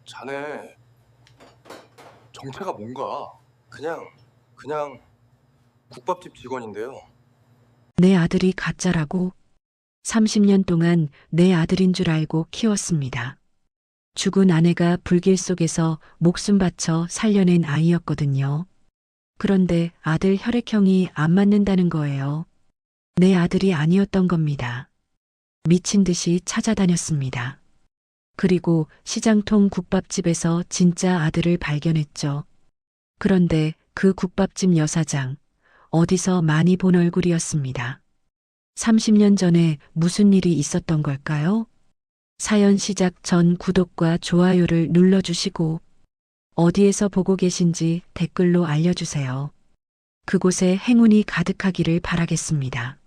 자네 정체가 뭔가? 그냥 국밥집 직원인데요. 내 아들이 가짜라고 30년 동안 내 아들인 줄 알고 키웠습니다. 죽은 아내가 불길 속에서 목숨 바쳐 살려낸 아이였거든요. 그런데 아들 혈액형이 안 맞는다는 거예요. 내 아들이 아니었던 겁니다. 미친 듯이 찾아다녔습니다. 그리고 시장통 국밥집에서 진짜 아들을 발견했죠. 그런데 그 국밥집 여사장, 어디서 많이 본 얼굴이었습니다. 30년 전에 무슨 일이 있었던 걸까요? 사연 시작 전 구독과 좋아요를 눌러주시고 어디에서 보고 계신지 댓글로 알려주세요. 그곳에 행운이 가득하기를 바라겠습니다.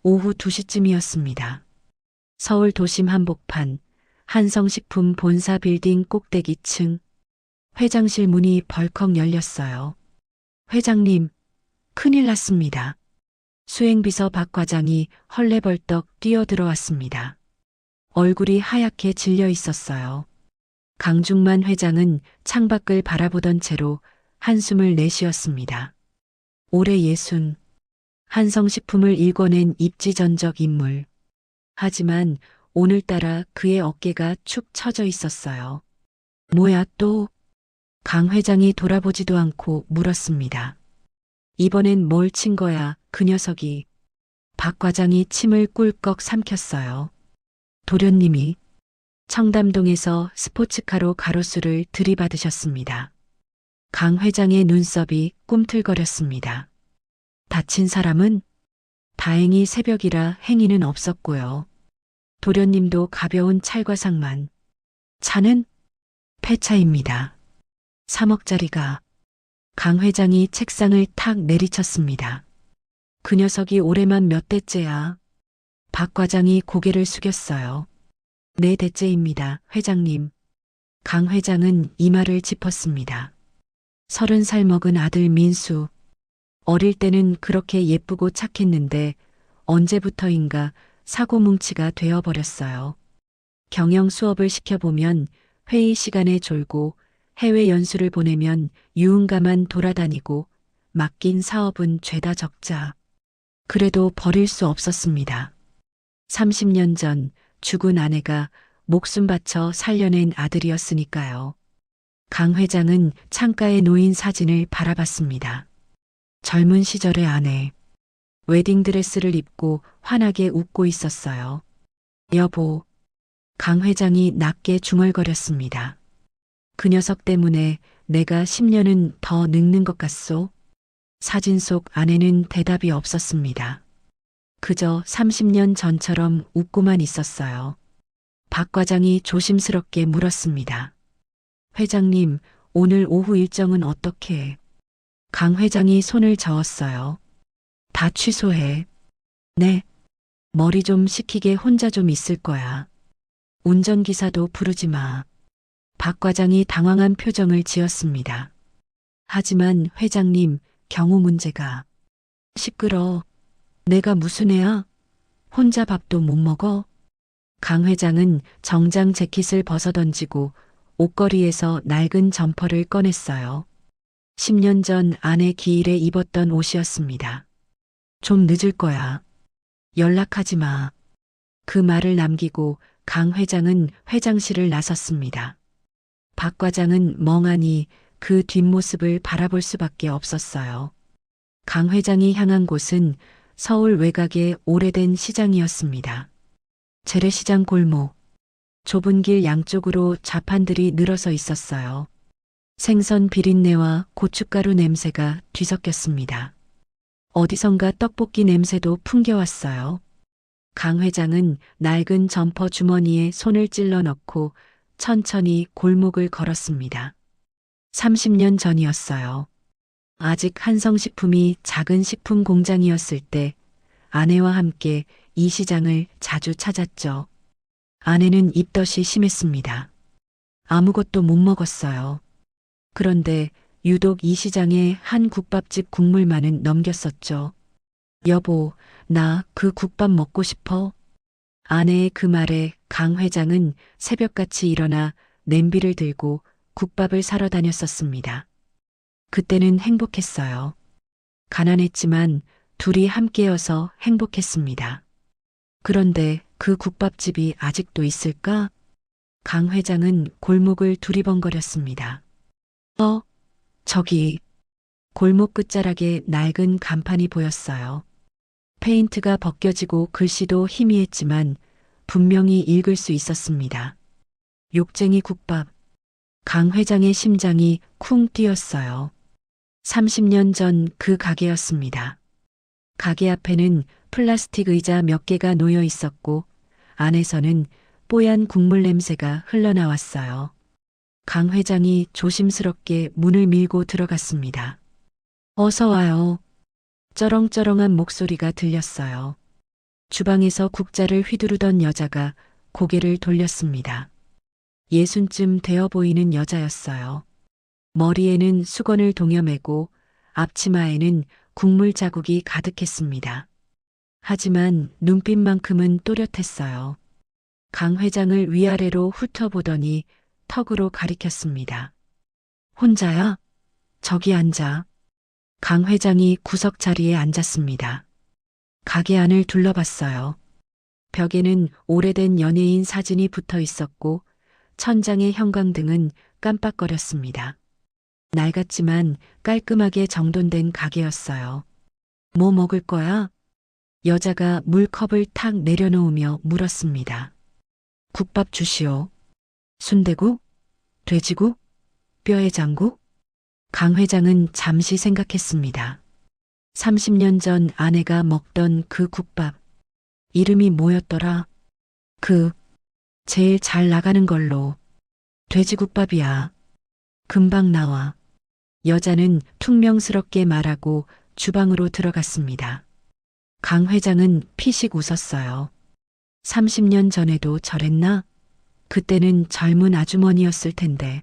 오후 2시쯤이었습니다. 서울 도심 한복판 한성식품 본사 빌딩 꼭대기 층 회장실 문이 벌컥 열렸어요. 회장님, 큰일 났습니다. 수행비서 박 과장이 헐레벌떡 뛰어들어왔습니다. 얼굴이 하얗게 질려 있었어요. 강중만 회장은 창밖을 바라보던 채로 한숨을 내쉬었습니다. 올해 60, 한성식품을 일궈낸 입지전적 인물. 하지만 오늘따라 그의 어깨가 축 처져 있었어요. 뭐야 또? 강 회장이 돌아보지도 않고 물었습니다. 이번엔 뭘 친 거야, 그 녀석이. 박 과장이 침을 꿀꺽 삼켰어요. 도련님이 청담동에서 스포츠카로 가로수를 들이받으셨습니다. 강 회장의 눈썹이 꿈틀거렸습니다. 다친 사람은? 다행히 새벽이라 행인은 없었고요. 도련님도 가벼운 찰과상만. 차는? 폐차입니다. 3억짜리가. 강 회장이 책상을 탁 내리쳤습니다. 그 녀석이 올해만 몇 대째야? 박 과장이 고개를 숙였어요. 네 대째입니다, 회장님. 강 회장은 이마를 짚었습니다. 30살 먹은 아들 민수. 어릴 때는 그렇게 예쁘고 착했는데 언제부터인가 사고뭉치가 되어버렸어요. 경영 수업을 시켜보면 회의 시간에 졸고 해외 연수를 보내면 유흥가만 돌아다니고 맡긴 사업은 죄다 적자. 그래도 버릴 수 없었습니다. 30년 전 죽은 아내가 목숨 바쳐 살려낸 아들이었으니까요. 강 회장은 창가에 놓인 사진을 바라봤습니다. 젊은 시절의 아내. 웨딩드레스를 입고 환하게 웃고 있었어요. 여보. 강 회장이 낮게 중얼거렸습니다. 그 녀석 때문에 내가 10년은 더 늙는 것 같소? 사진 속 아내는 대답이 없었습니다. 그저 30년 전처럼 웃고만 있었어요. 박 과장이 조심스럽게 물었습니다. 회장님, 오늘 오후 일정은 어떻게? 강 회장이 손을 저었어요. 다 취소해. 네. 머리 좀 식히게 혼자 좀 있을 거야. 운전기사도 부르지 마. 박 과장이 당황한 표정을 지었습니다. 하지만 회장님, 경우 문제가. 시끄러. 내가 무슨 애야? 혼자 밥도 못 먹어? 강 회장은 정장 재킷을 벗어던지고 옷걸이에서 낡은 점퍼를 꺼냈어요. 10년 전 아내 기일에 입었던 옷이었습니다. 좀 늦을 거야. 연락하지 마. 그 말을 남기고 강 회장은 회장실을 나섰습니다. 박 과장은 멍하니 그 뒷모습을 바라볼 수밖에 없었어요. 강 회장이 향한 곳은 서울 외곽의 오래된 시장이었습니다. 재래시장 골목. 좁은 길 양쪽으로 좌판들이 늘어서 있었어요. 생선 비린내와 고춧가루 냄새가 뒤섞였습니다. 어디선가 떡볶이 냄새도 풍겨왔어요. 강 회장은 낡은 점퍼 주머니에 손을 찔러 넣고 천천히 골목을 걸었습니다. 30년 전이었어요. 아직 한성식품이 작은 식품 공장이었을 때 아내와 함께 이 시장을 자주 찾았죠. 아내는 입덧이 심했습니다. 아무것도 못 먹었어요. 그런데 유독 이 시장의 한 국밥집 국물만은 넘겼었죠. 여보, 나 그 국밥 먹고 싶어. 아내의 그 말에 강 회장은 새벽같이 일어나 냄비를 들고 국밥을 사러 다녔었습니다. 그때는 행복했어요. 가난했지만 둘이 함께여서 행복했습니다. 그런데 그 국밥집이 아직도 있을까? 강 회장은 골목을 두리번거렸습니다. 저기, 골목 끝자락에 낡은 간판이 보였어요. 페인트가 벗겨지고 글씨도 희미했지만 분명히 읽을 수 있었습니다. 욕쟁이 국밥. 강 회장의 심장이 쿵 뛰었어요. 30년 전 그 가게였습니다. 가게 앞에는 플라스틱 의자 몇 개가 놓여 있었고 안에서는 뽀얀 국물 냄새가 흘러나왔어요. 강 회장이 조심스럽게 문을 밀고 들어갔습니다. 어서 와요. 쩌렁쩌렁한 목소리가 들렸어요. 주방에서 국자를 휘두르던 여자가 고개를 돌렸습니다. 60쯤 되어 보이는 여자였어요. 머리에는 수건을 동여매고 앞치마에는 국물 자국이 가득했습니다. 하지만 눈빛만큼은 또렷했어요. 강 회장을 위아래로 훑어보더니 턱으로 가리켰습니다. 혼자야? 저기 앉아. 강 회장이 구석 자리에 앉았습니다. 가게 안을 둘러봤어요. 벽에는 오래된 연예인 사진이 붙어 있었고 천장의 형광등은 깜빡거렸습니다. 낡았지만 깔끔하게 정돈된 가게였어요. 뭐 먹을 거야? 여자가 물컵을 탁 내려놓으며 물었습니다. 국밥 주시오. 순대국? 돼지국? 뼈해장국? 강 회장은 잠시 생각했습니다. 30년 전 아내가 먹던 그 국밥. 이름이 뭐였더라? 제일 잘 나가는 걸로. 돼지국밥이야. 금방 나와. 여자는 퉁명스럽게 말하고 주방으로 들어갔습니다. 강 회장은 피식 웃었어요. 30년 전에도 저랬나? 그때는 젊은 아주머니였을 텐데.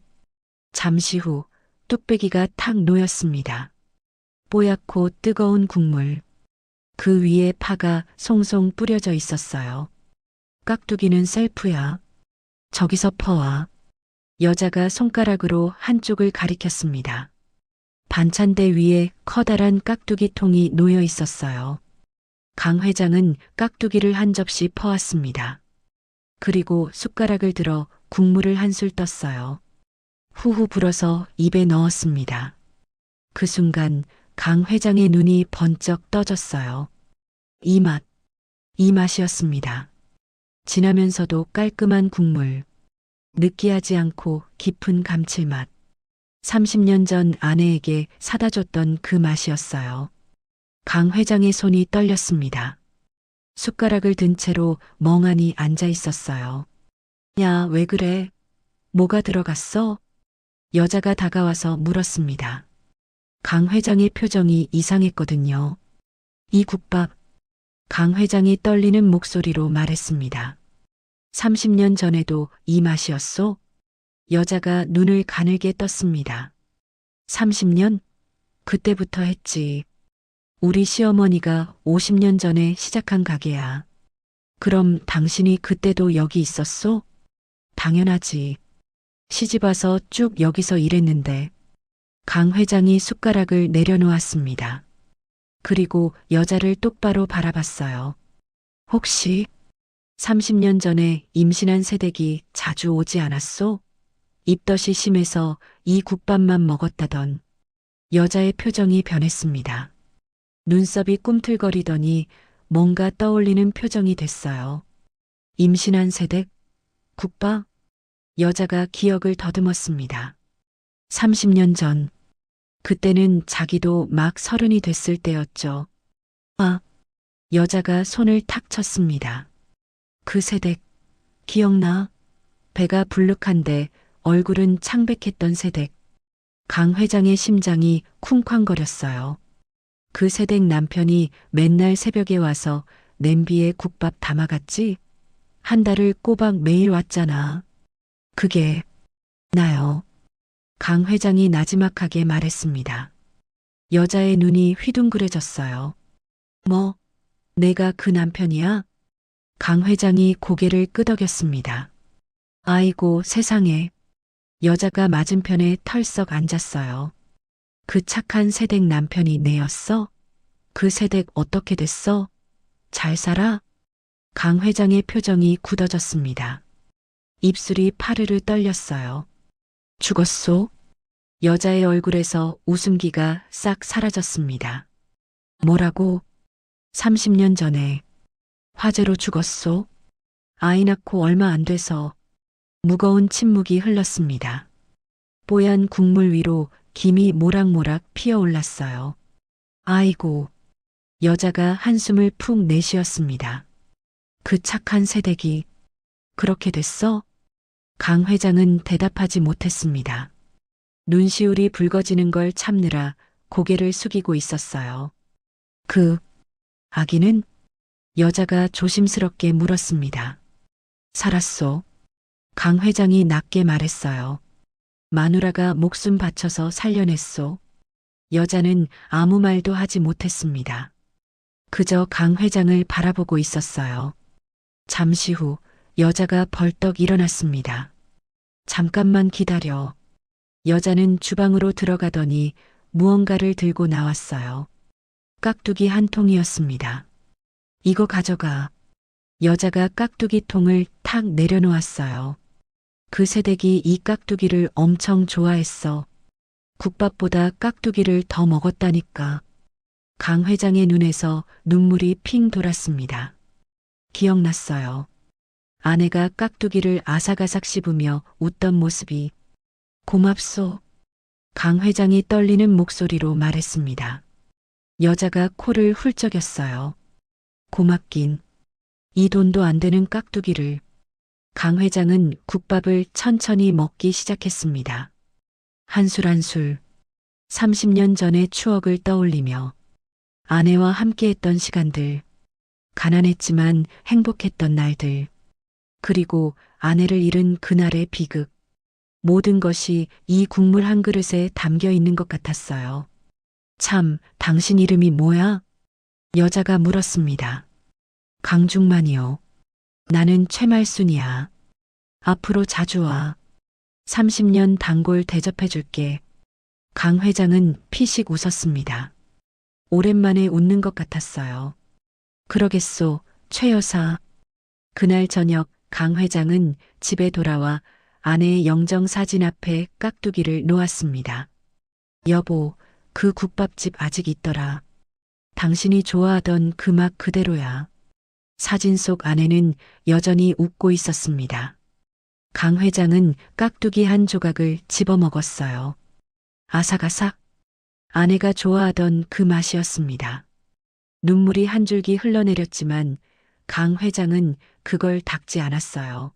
잠시 후 뚝배기가 탁 놓였습니다. 뽀얗고 뜨거운 국물. 그 위에 파가 송송 뿌려져 있었어요. 깍두기는 셀프야. 저기서 퍼와. 여자가 손가락으로 한쪽을 가리켰습니다. 반찬대 위에 커다란 깍두기 통이 놓여 있었어요. 강 회장은 깍두기를 한 접시 퍼왔습니다. 그리고 숟가락을 들어 국물을 한술 떴어요. 후후 불어서 입에 넣었습니다. 그 순간 강 회장의 눈이 번쩍 떠졌어요. 이 맛이었습니다. 진하면서도 깔끔한 국물. 느끼하지 않고 깊은 감칠맛. 30년 전 아내에게 사다 줬던 그 맛이었어요. 강 회장의 손이 떨렸습니다. 숟가락을 든 채로 멍하니 앉아 있었어요. 야, 왜 그래? 뭐가 들어갔어? 여자가 다가와서 물었습니다. 강 회장의 표정이 이상했거든요. 이 국밥. 강 회장이 떨리는 목소리로 말했습니다. 30년 전에도 이 맛이었소? 여자가 눈을 가늘게 떴습니다. 30년? 그때부터 했지. 우리 시어머니가 50년 전에 시작한 가게야. 그럼 당신이 그때도 여기 있었소? 당연하지. 시집와서 쭉 여기서 일했는데. 강 회장이 숟가락을 내려놓았습니다. 그리고 여자를 똑바로 바라봤어요. 혹시 30년 전에 임신한 새댁이 자주 오지 않았소? 입덧이 심해서 이 국밥만 먹었다던. 여자의 표정이 변했습니다. 눈썹이 꿈틀거리더니 뭔가 떠올리는 표정이 됐어요. 임신한 새댁? 국밥? 여자가 기억을 더듬었습니다. 30년 전. 그때는 자기도 막 30이 됐을 때였죠. 여자가 손을 탁 쳤습니다. 그 새댁, 기억나? 배가 불룩한데 얼굴은 창백했던 새댁. 강 회장의 심장이 쿵쾅거렸어요. 그 새댁 남편이 맨날 새벽에 와서 냄비에 국밥 담아갔지? 한 달을 꼬박 매일 왔잖아. 그게 나요. 강 회장이 나지막하게 말했습니다. 여자의 눈이 휘둥그레졌어요. 뭐, 내가 그 남편이야? 강 회장이 고개를 끄덕였습니다. 아이고 세상에, 여자가 맞은편에 털썩 앉았어요. 그 착한 새댁 남편이 내였어? 그 새댁 어떻게 됐어? 잘 살아? 강 회장의 표정이 굳어졌습니다. 입술이 파르르 떨렸어요. 죽었소? 여자의 얼굴에서 웃음기가 싹 사라졌습니다. 뭐라고? 30년 전에 화재로 죽었소? 아이 낳고 얼마 안 돼서. 무거운 침묵이 흘렀습니다. 뽀얀 국물 위로 김이 모락모락 피어올랐어요. 아이고. 여자가 한숨을 푹 내쉬었습니다. 그 착한 새댁이 그렇게 됐어? 강 회장은 대답하지 못했습니다. 눈시울이 붉어지는 걸 참느라 고개를 숙이고 있었어요. 그 아기는? 여자가 조심스럽게 물었습니다. 살았소. 강 회장이 낮게 말했어요. 마누라가 목숨 바쳐서 살려냈소. 여자는 아무 말도 하지 못했습니다. 그저 강 회장을 바라보고 있었어요. 잠시 후 여자가 벌떡 일어났습니다. 잠깐만 기다려. 여자는 주방으로 들어가더니 무언가를 들고 나왔어요. 깍두기 한 통이었습니다. 이거 가져가. 여자가 깍두기 통을 탁 내려놓았어요. 그 새댁이 이 깍두기를 엄청 좋아했어. 국밥보다 깍두기를 더 먹었다니까. 강 회장의 눈에서 눈물이 핑 돌았습니다. 기억났어요. 아내가 깍두기를 아삭아삭 씹으며 웃던 모습이. 고맙소. 강 회장이 떨리는 목소리로 말했습니다. 여자가 코를 훌쩍였어요. 고맙긴. 이 돈도 안 되는 깍두기를. 강 회장은 국밥을 천천히 먹기 시작했습니다. 한술 한술 30년 전의 추억을 떠올리며 아내와 함께했던 시간들, 가난했지만 행복했던 날들, 그리고 아내를 잃은 그날의 비극, 모든 것이 이 국물 한 그릇에 담겨 있는 것 같았어요. 참, 당신 이름이 뭐야? 여자가 물었습니다. 강중만이요. 나는 최말순이야. 앞으로 자주 와. 30년 단골 대접해줄게. 강 회장은 피식 웃었습니다. 오랜만에 웃는 것 같았어요. 그러겠소, 최 여사. 그날 저녁 강 회장은 집에 돌아와 아내의 영정 사진 앞에 깍두기를 놓았습니다. 여보, 그 국밥집 아직 있더라. 당신이 좋아하던 그 맛 그대로야. 사진 속 아내는 여전히 웃고 있었습니다. 강 회장은 깍두기 한 조각을 집어먹었어요. 아삭아삭. 아내가 좋아하던 그 맛이었습니다. 눈물이 한 줄기 흘러내렸지만 강 회장은 그걸 닦지 않았어요.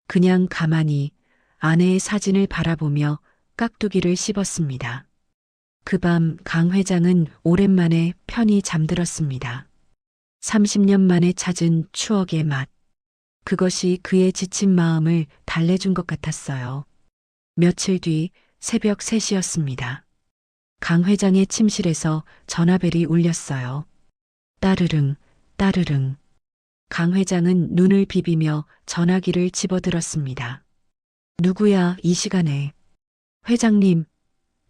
그냥 가만히 아내의 사진을 바라보며 깍두기를 씹었습니다. 그 밤 강 회장은 오랜만에 편히 잠들었습니다. 30년 만에 찾은 추억의 맛. 그것이 그의 지친 마음을 달래준 것 같았어요. 며칠 뒤 새벽 3시였습니다. 강 회장의 침실에서 전화벨이 울렸어요. 따르릉, 따르릉. 강 회장은 눈을 비비며 전화기를 집어들었습니다. 누구야, 이 시간에. 회장님,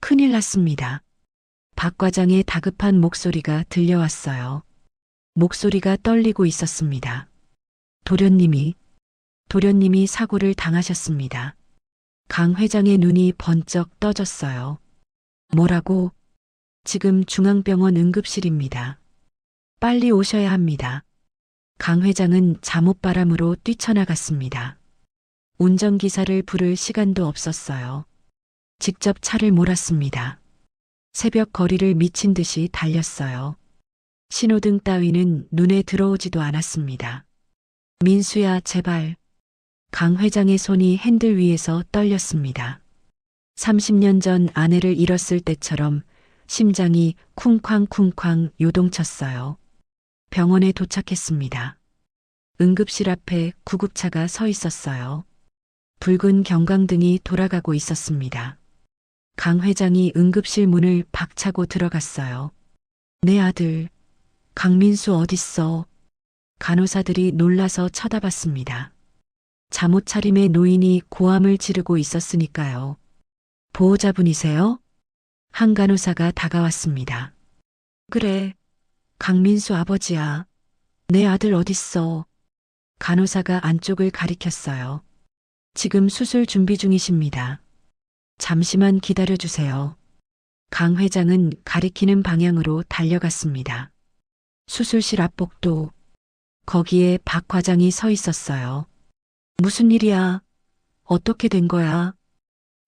큰일 났습니다. 박 과장의 다급한 목소리가 들려왔어요. 목소리가 떨리고 있었습니다. 도련님이 사고를 당하셨습니다. 강 회장의 눈이 번쩍 떠졌어요. 뭐라고? 지금 중앙병원 응급실입니다. 빨리 오셔야 합니다. 강 회장은 잠옷바람으로 뛰쳐나갔습니다. 운전기사를 부를 시간도 없었어요. 직접 차를 몰았습니다. 새벽 거리를 미친 듯이 달렸어요. 신호등 따위는 눈에 들어오지도 않았습니다. 민수야, 제발. 강 회장의 손이 핸들 위에서 떨렸습니다. 30년 전 아내를 잃었을 때처럼 심장이 쿵쾅쿵쾅 요동쳤어요. 병원에 도착했습니다. 응급실 앞에 구급차가 서 있었어요. 붉은 경광등이 돌아가고 있었습니다. 강 회장이 응급실 문을 박차고 들어갔어요. 내 아들, 강민수 어딨어? 간호사들이 놀라서 쳐다봤습니다. 잠옷 차림의 노인이 고함을 지르고 있었으니까요. 보호자분이세요? 한 간호사가 다가왔습니다. 그래, 강민수 아버지야. 내 아들 어딨어? 간호사가 안쪽을 가리켰어요. 지금 수술 준비 중이십니다. 잠시만 기다려주세요. 강 회장은 가리키는 방향으로 달려갔습니다. 수술실 앞복도. 거기에 박 과장이 서 있었어요. 무슨 일이야? 어떻게 된 거야?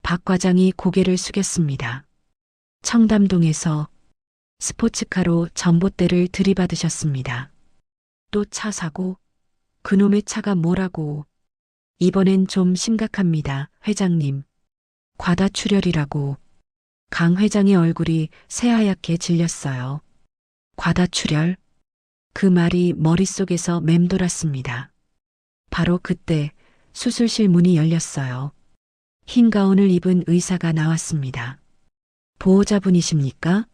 박 과장이 고개를 숙였습니다. 청담동에서 스포츠카로 전봇대를 들이받으셨습니다. 또 차 사고? 그놈의 차가 뭐라고? 이번엔 좀 심각합니다, 회장님. 과다출혈이라고. 강 회장의 얼굴이 새하얗게 질렸어요. 과다출혈? 그 말이 머릿속에서 맴돌았습니다. 바로 그때 수술실 문이 열렸어요. 흰 가운을 입은 의사가 나왔습니다. 보호자분이십니까?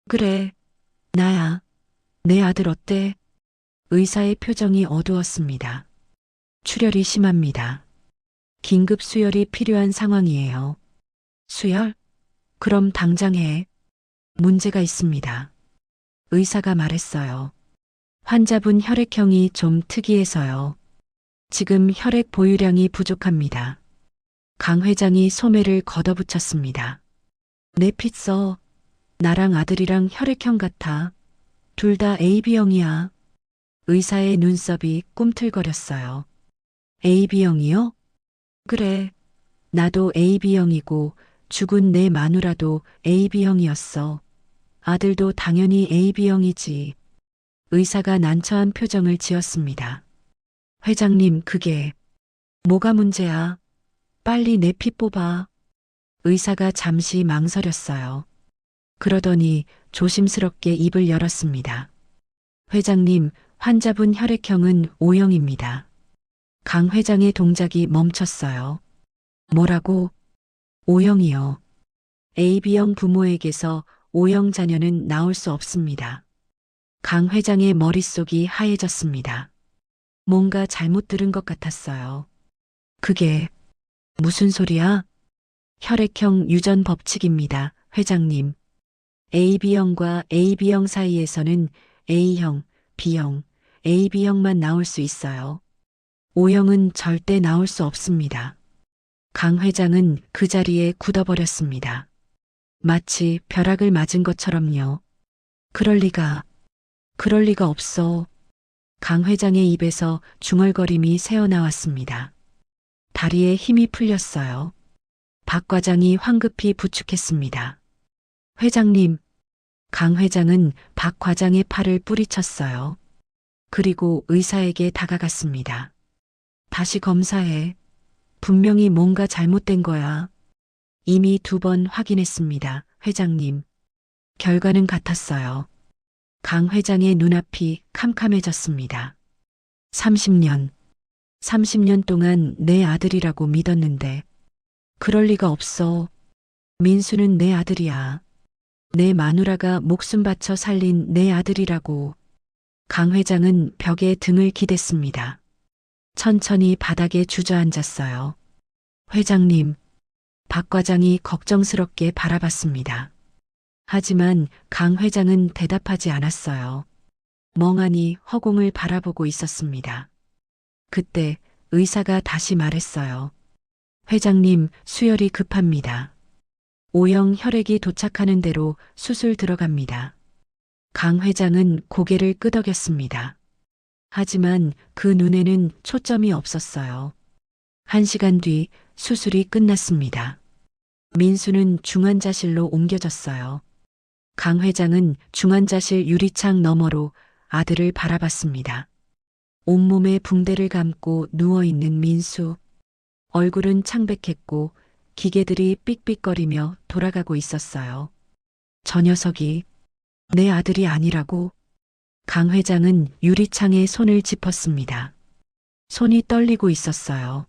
그래, 나야. 내 아들 어때? 의사의 표정이 어두웠습니다. 출혈이 심합니다. 긴급 수혈이 필요한 상황이에요. 수혈? 그럼 당장 해. 문제가 있습니다. 의사가 말했어요. 환자분 혈액형이 좀 특이해서요. 지금 혈액 보유량이 부족합니다. 강 회장이 소매를 걷어붙였습니다. 내 피 써. 나랑 아들이랑 혈액형 같아. 둘 다 AB형이야. 의사의 눈썹이 꿈틀거렸어요. AB형이요? 그래. 나도 AB형이고 죽은 내 마누라도 AB형이었어. 아들도 당연히 AB형이지. 의사가 난처한 표정을 지었습니다. 회장님, 그게 뭐가 문제야? 빨리 내 피 뽑아. 의사가 잠시 망설였어요. 그러더니 조심스럽게 입을 열었습니다. 회장님, 환자분 혈액형은 O형입니다. 강 회장의 동작이 멈췄어요. 뭐라고? O형이요. AB형 부모에게서 O형 자녀는 나올 수 없습니다. 강 회장의 머릿속이 하얘졌습니다. 뭔가 잘못 들은 것 같았어요. 그게 무슨 소리야? 혈액형 유전 법칙입니다, 회장님. AB형과 AB형 사이에서는 A형, B형, AB형만 나올 수 있어요. O형은 절대 나올 수 없습니다. 강 회장은 그 자리에 굳어버렸습니다. 마치 벼락을 맞은 것처럼요. 그럴 리가 없어. 강 회장의 입에서 중얼거림이 새어나왔습니다. 다리에 힘이 풀렸어요. 박 과장이 황급히 부축했습니다. 회장님, 강 회장은 박 과장의 팔을 뿌리쳤어요. 그리고 의사에게 다가갔습니다. 다시 검사해. 분명히 뭔가 잘못된 거야. 이미 2번 확인했습니다, 회장님. 결과는 같았어요. 강 회장의 눈앞이 캄캄해졌습니다. 30년 동안 내 아들이라고 믿었는데, 그럴 리가 없어. 민수는 내 아들이야. 내 마누라가 목숨 바쳐 살린 내 아들이라고. 강 회장은 벽에 등을 기댔습니다. 천천히 바닥에 주저앉았어요. 회장님, 박 과장이 걱정스럽게 바라봤습니다. 하지만 강 회장은 대답하지 않았어요. 멍하니 허공을 바라보고 있었습니다. 그때 의사가 다시 말했어요. 회장님, 수혈이 급합니다. O형 혈액이 도착하는 대로 수술 들어갑니다. 강 회장은 고개를 끄덕였습니다. 하지만 그 눈에는 초점이 없었어요. 1시간 뒤 수술이 끝났습니다. 민수는 중환자실로 옮겨졌어요. 강 회장은 중환자실 유리창 너머로 아들을 바라봤습니다. 온몸에 붕대를 감고 누워있는 민수. 얼굴은 창백했고 기계들이 삑삑거리며 돌아가고 있었어요. 저 녀석이 내 아들이 아니라고? 강 회장은 유리창에 손을 짚었습니다. 손이 떨리고 있었어요.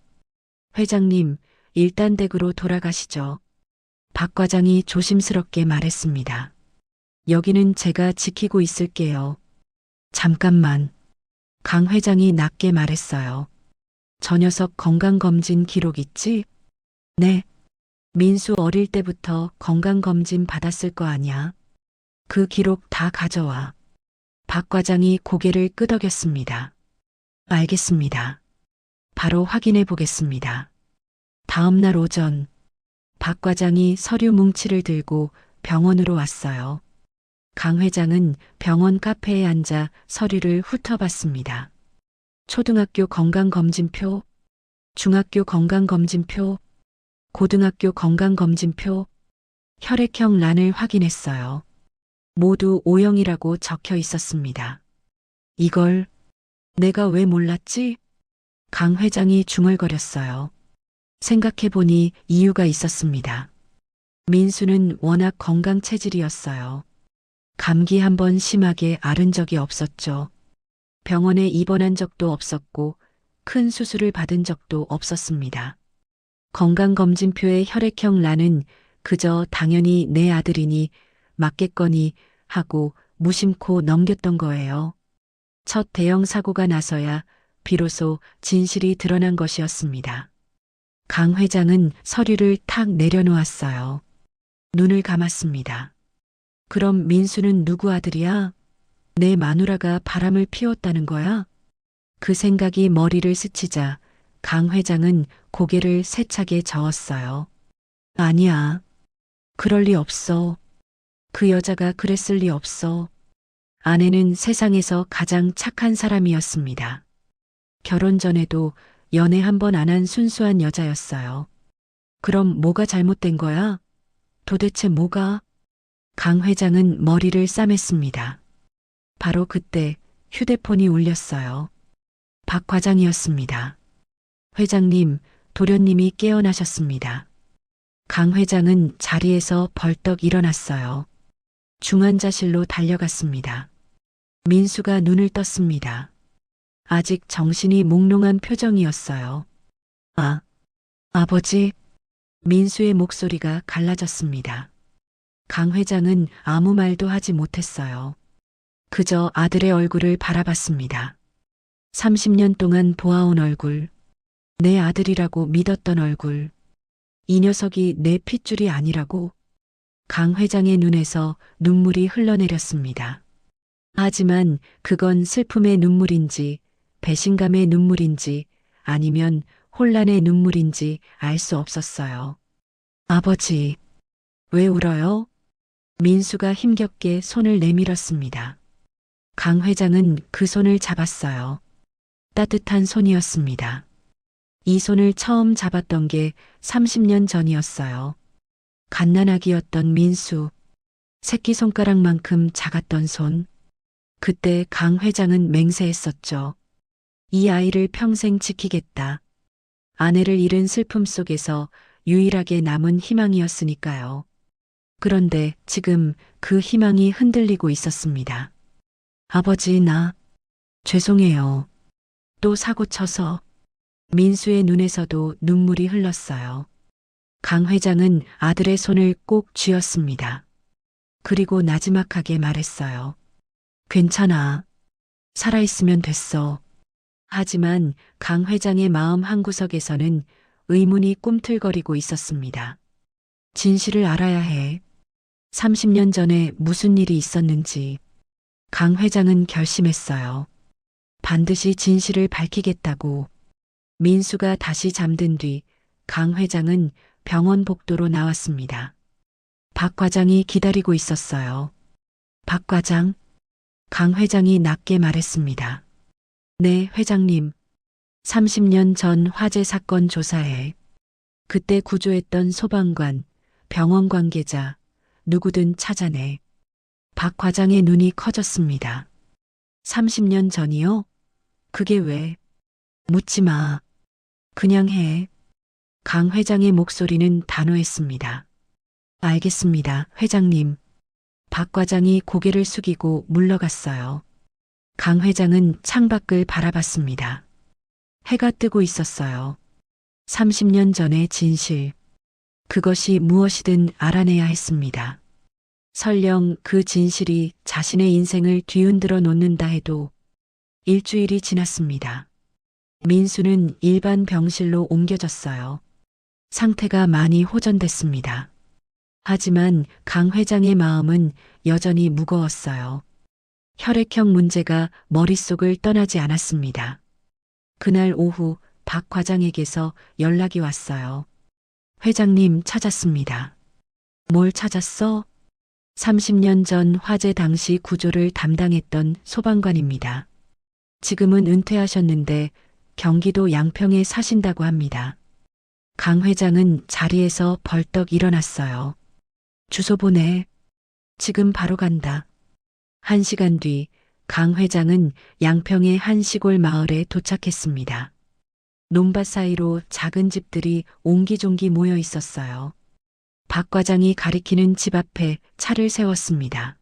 회장님, 일단 댁으로 돌아가시죠. 박 과장이 조심스럽게 말했습니다. 여기는 제가 지키고 있을게요. 잠깐만. 강 회장이 낮게 말했어요. 저 녀석 건강검진 기록 있지? 네. 민수 어릴 때부터 건강검진 받았을 거 아니야. 그 기록 다 가져와. 박 과장이 고개를 끄덕였습니다. 알겠습니다. 바로 확인해 보겠습니다. 다음 날 오전, 박 과장이 서류 뭉치를 들고 병원으로 왔어요. 강 회장은 병원 카페에 앉아 서류를 훑어봤습니다. 초등학교 건강검진표, 중학교 건강검진표, 고등학교 건강검진표, 혈액형 란을 확인했어요. 모두 O형이라고 적혀 있었습니다. 이걸 내가 왜 몰랐지? 강 회장이 중얼거렸어요. 생각해보니 이유가 있었습니다. 민수는 워낙 건강 체질이었어요. 감기 한 번 심하게 앓은 적이 없었죠. 병원에 입원한 적도 없었고 큰 수술을 받은 적도 없었습니다. 건강검진표의 혈액형 란은 그저 당연히 내 아들이니 맞겠거니 하고 무심코 넘겼던 거예요. 첫 대형 사고가 나서야 비로소 진실이 드러난 것이었습니다. 강 회장은 서류를 탁 내려놓았어요. 눈을 감았습니다. 그럼 민수는 누구 아들이야? 내 마누라가 바람을 피웠다는 거야? 그 생각이 머리를 스치자 강 회장은 고개를 세차게 저었어요. 아니야. 그럴 리 없어. 그 여자가 그랬을 리 없어. 아내는 세상에서 가장 착한 사람이었습니다. 결혼 전에도 연애 한 번 안 한 순수한 여자였어요. 그럼 뭐가 잘못된 거야? 도대체 뭐가? 강 회장은 머리를 싸맸습니다. 바로 그때 휴대폰이 울렸어요. 박 과장이었습니다. 회장님, 도련님이 깨어나셨습니다. 강 회장은 자리에서 벌떡 일어났어요. 중환자실로 달려갔습니다. 민수가 눈을 떴습니다. 아직 정신이 몽롱한 표정이었어요. 아, 아버지. 민수의 목소리가 갈라졌습니다. 강 회장은 아무 말도 하지 못했어요. 그저 아들의 얼굴을 바라봤습니다. 30년 동안 보아온 얼굴, 내 아들이라고 믿었던 얼굴, 이 녀석이 내 핏줄이 아니라고. 강 회장의 눈에서 눈물이 흘러내렸습니다. 하지만 그건 슬픔의 눈물인지 배신감의 눈물인지 아니면 혼란의 눈물인지 알 수 없었어요. 아버지, 왜 울어요? 민수가 힘겹게 손을 내밀었습니다. 강 회장은 그 손을 잡았어요. 따뜻한 손이었습니다. 이 손을 처음 잡았던 게 30년 전이었어요. 갓난아기였던 민수, 새끼손가락만큼 작았던 손. 그때 강 회장은 맹세했었죠. 이 아이를 평생 지키겠다. 아내를 잃은 슬픔 속에서 유일하게 남은 희망이었으니까요. 그런데 지금 그 희망이 흔들리고 있었습니다. 아버지, 나 죄송해요. 또 사고 쳐서. 민수의 눈에서도 눈물이 흘렀어요. 강 회장은 아들의 손을 꼭 쥐었습니다. 그리고 나지막하게 말했어요. 괜찮아. 살아있으면 됐어. 하지만 강 회장의 마음 한구석에서는 의문이 꿈틀거리고 있었습니다. 진실을 알아야 해. 30년 전에 무슨 일이 있었는지. 강 회장은 결심했어요. 반드시 진실을 밝히겠다고. 민수가 다시 잠든 뒤 강 회장은 병원 복도로 나왔습니다. 박 과장이 기다리고 있었어요. 박 과장, 강 회장이 낮게 말했습니다. 네, 회장님. 30년 전 화재 사건 조사해. 그때 구조했던 소방관, 병원 관계자, 누구든 찾아내. 박 과장의 눈이 커졌습니다. 30년 전이요? 그게 왜? 묻지 마. 그냥 해. 강 회장의 목소리는 단호했습니다. 알겠습니다, 회장님. 박 과장이 고개를 숙이고 물러갔어요. 강 회장은 창밖을 바라봤습니다. 해가 뜨고 있었어요. 30년 전의 진실. 그것이 무엇이든 알아내야 했습니다. 설령 그 진실이 자신의 인생을 뒤흔들어 놓는다 해도. 일주일이 지났습니다. 민수는 일반 병실로 옮겨졌어요. 상태가 많이 호전됐습니다. 하지만 강 회장의 마음은 여전히 무거웠어요. 혈액형 문제가 머릿속을 떠나지 않았습니다. 그날 오후 박 과장에게서 연락이 왔어요. 회장님 찾았습니다. 뭘 찾았어? 30년 전 화재 당시 구조를 담당했던 소방관입니다. 지금은 은퇴하셨는데 경기도 양평에 사신다고 합니다. 강 회장은 자리에서 벌떡 일어났어요. 주소 보내. 지금 바로 간다. 1시간 뒤 강 회장은 양평의 한 시골 마을에 도착했습니다. 논밭 사이로 작은 집들이 옹기종기 모여 있었어요. 박 과장이 가리키는 집 앞에 차를 세웠습니다.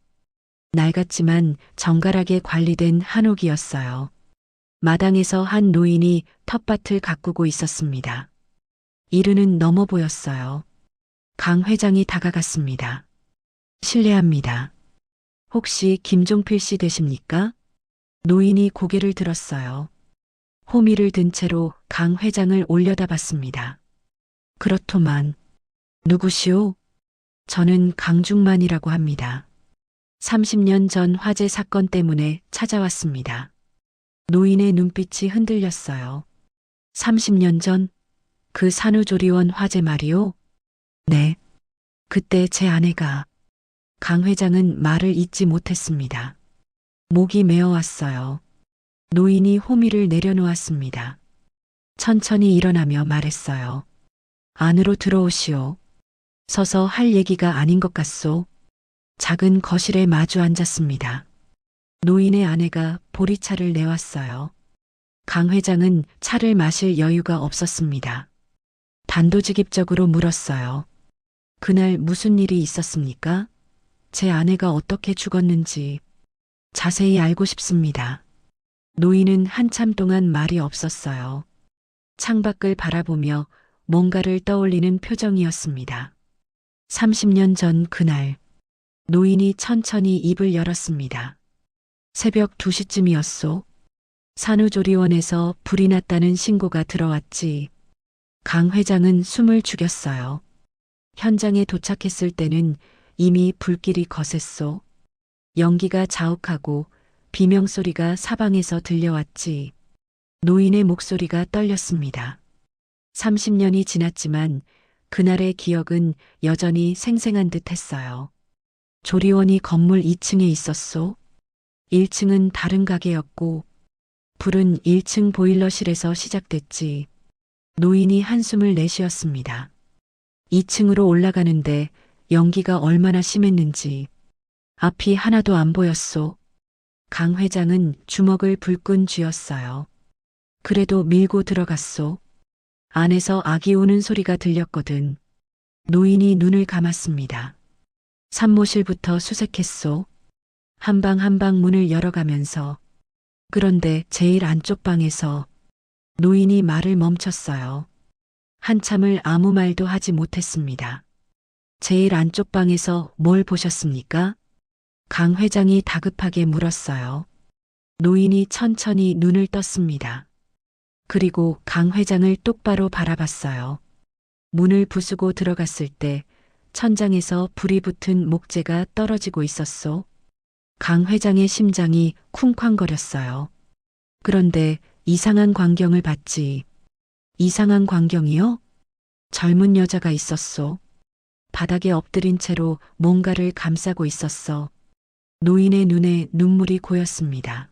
낡았지만 정갈하게 관리된 한옥이었어요. 마당에서 한 노인이 텃밭을 가꾸고 있었습니다. 이르는 넘어 보였어요. 강 회장이 다가갔습니다. 실례합니다. 혹시 김종필 씨 되십니까? 노인이 고개를 들었어요. 호미를 든 채로 강 회장을 올려다봤습니다. 그렇더만. 누구시오? 저는 강중만이라고 합니다. 30년 전 화재 사건 때문에 찾아왔습니다. 노인의 눈빛이 흔들렸어요. 30년 전? 그 산후조리원 화재 말이오? 네. 그때 제 아내가. 강 회장은 말을 잇지 못했습니다. 목이 메어왔어요. 노인이 호미를 내려놓았습니다. 천천히 일어나며 말했어요. 안으로 들어오시오. 서서 할 얘기가 아닌 것 같소. 작은 거실에 마주 앉았습니다. 노인의 아내가 보리차를 내왔어요. 강 회장은 차를 마실 여유가 없었습니다. 단도직입적으로 물었어요. 그날 무슨 일이 있었습니까? 제 아내가 어떻게 죽었는지 자세히 알고 싶습니다. 노인은 한참 동안 말이 없었어요. 창밖을 바라보며 뭔가를 떠올리는 표정이었습니다. 30년 전 그날, 노인이 천천히 입을 열었습니다. 새벽 2시쯤이었소. 산후조리원에서 불이 났다는 신고가 들어왔지. 강 회장은 숨을 죽였어요. 현장에 도착했을 때는 이미 불길이 거셌소. 연기가 자욱하고 비명소리가 사방에서 들려왔지. 노인의 목소리가 떨렸습니다. 30년이 지났지만 그날의 기억은 여전히 생생한 듯 했어요. 조리원이 건물 2층에 있었소. 1층은 다른 가게였고 불은 1층 보일러실에서 시작됐지. 노인이 한숨을 내쉬었습니다. 2층으로 올라가는데 연기가 얼마나 심했는지 앞이 하나도 안 보였소. 강 회장은 주먹을 불끈 쥐었어요. 그래도 밀고 들어갔소. 안에서 아기 우는 소리가 들렸거든. 노인이 눈을 감았습니다. 산모실부터 수색했소. 한 방 한 방 문을 열어가면서. 그런데 제일 안쪽 방에서 노인이 말을 멈췄어요. 한참을 아무 말도 하지 못했습니다. 제일 안쪽 방에서 뭘 보셨습니까? 강 회장이 다급하게 물었어요. 노인이 천천히 눈을 떴습니다. 그리고 강 회장을 똑바로 바라봤어요. 문을 부수고 들어갔을 때 천장에서 불이 붙은 목재가 떨어지고 있었소. 강 회장의 심장이 쿵쾅거렸어요. 그런데 이상한 광경을 봤지. 이상한 광경이요? 젊은 여자가 있었소. 바닥에 엎드린 채로 뭔가를 감싸고 있었어. 노인의 눈에 눈물이 고였습니다.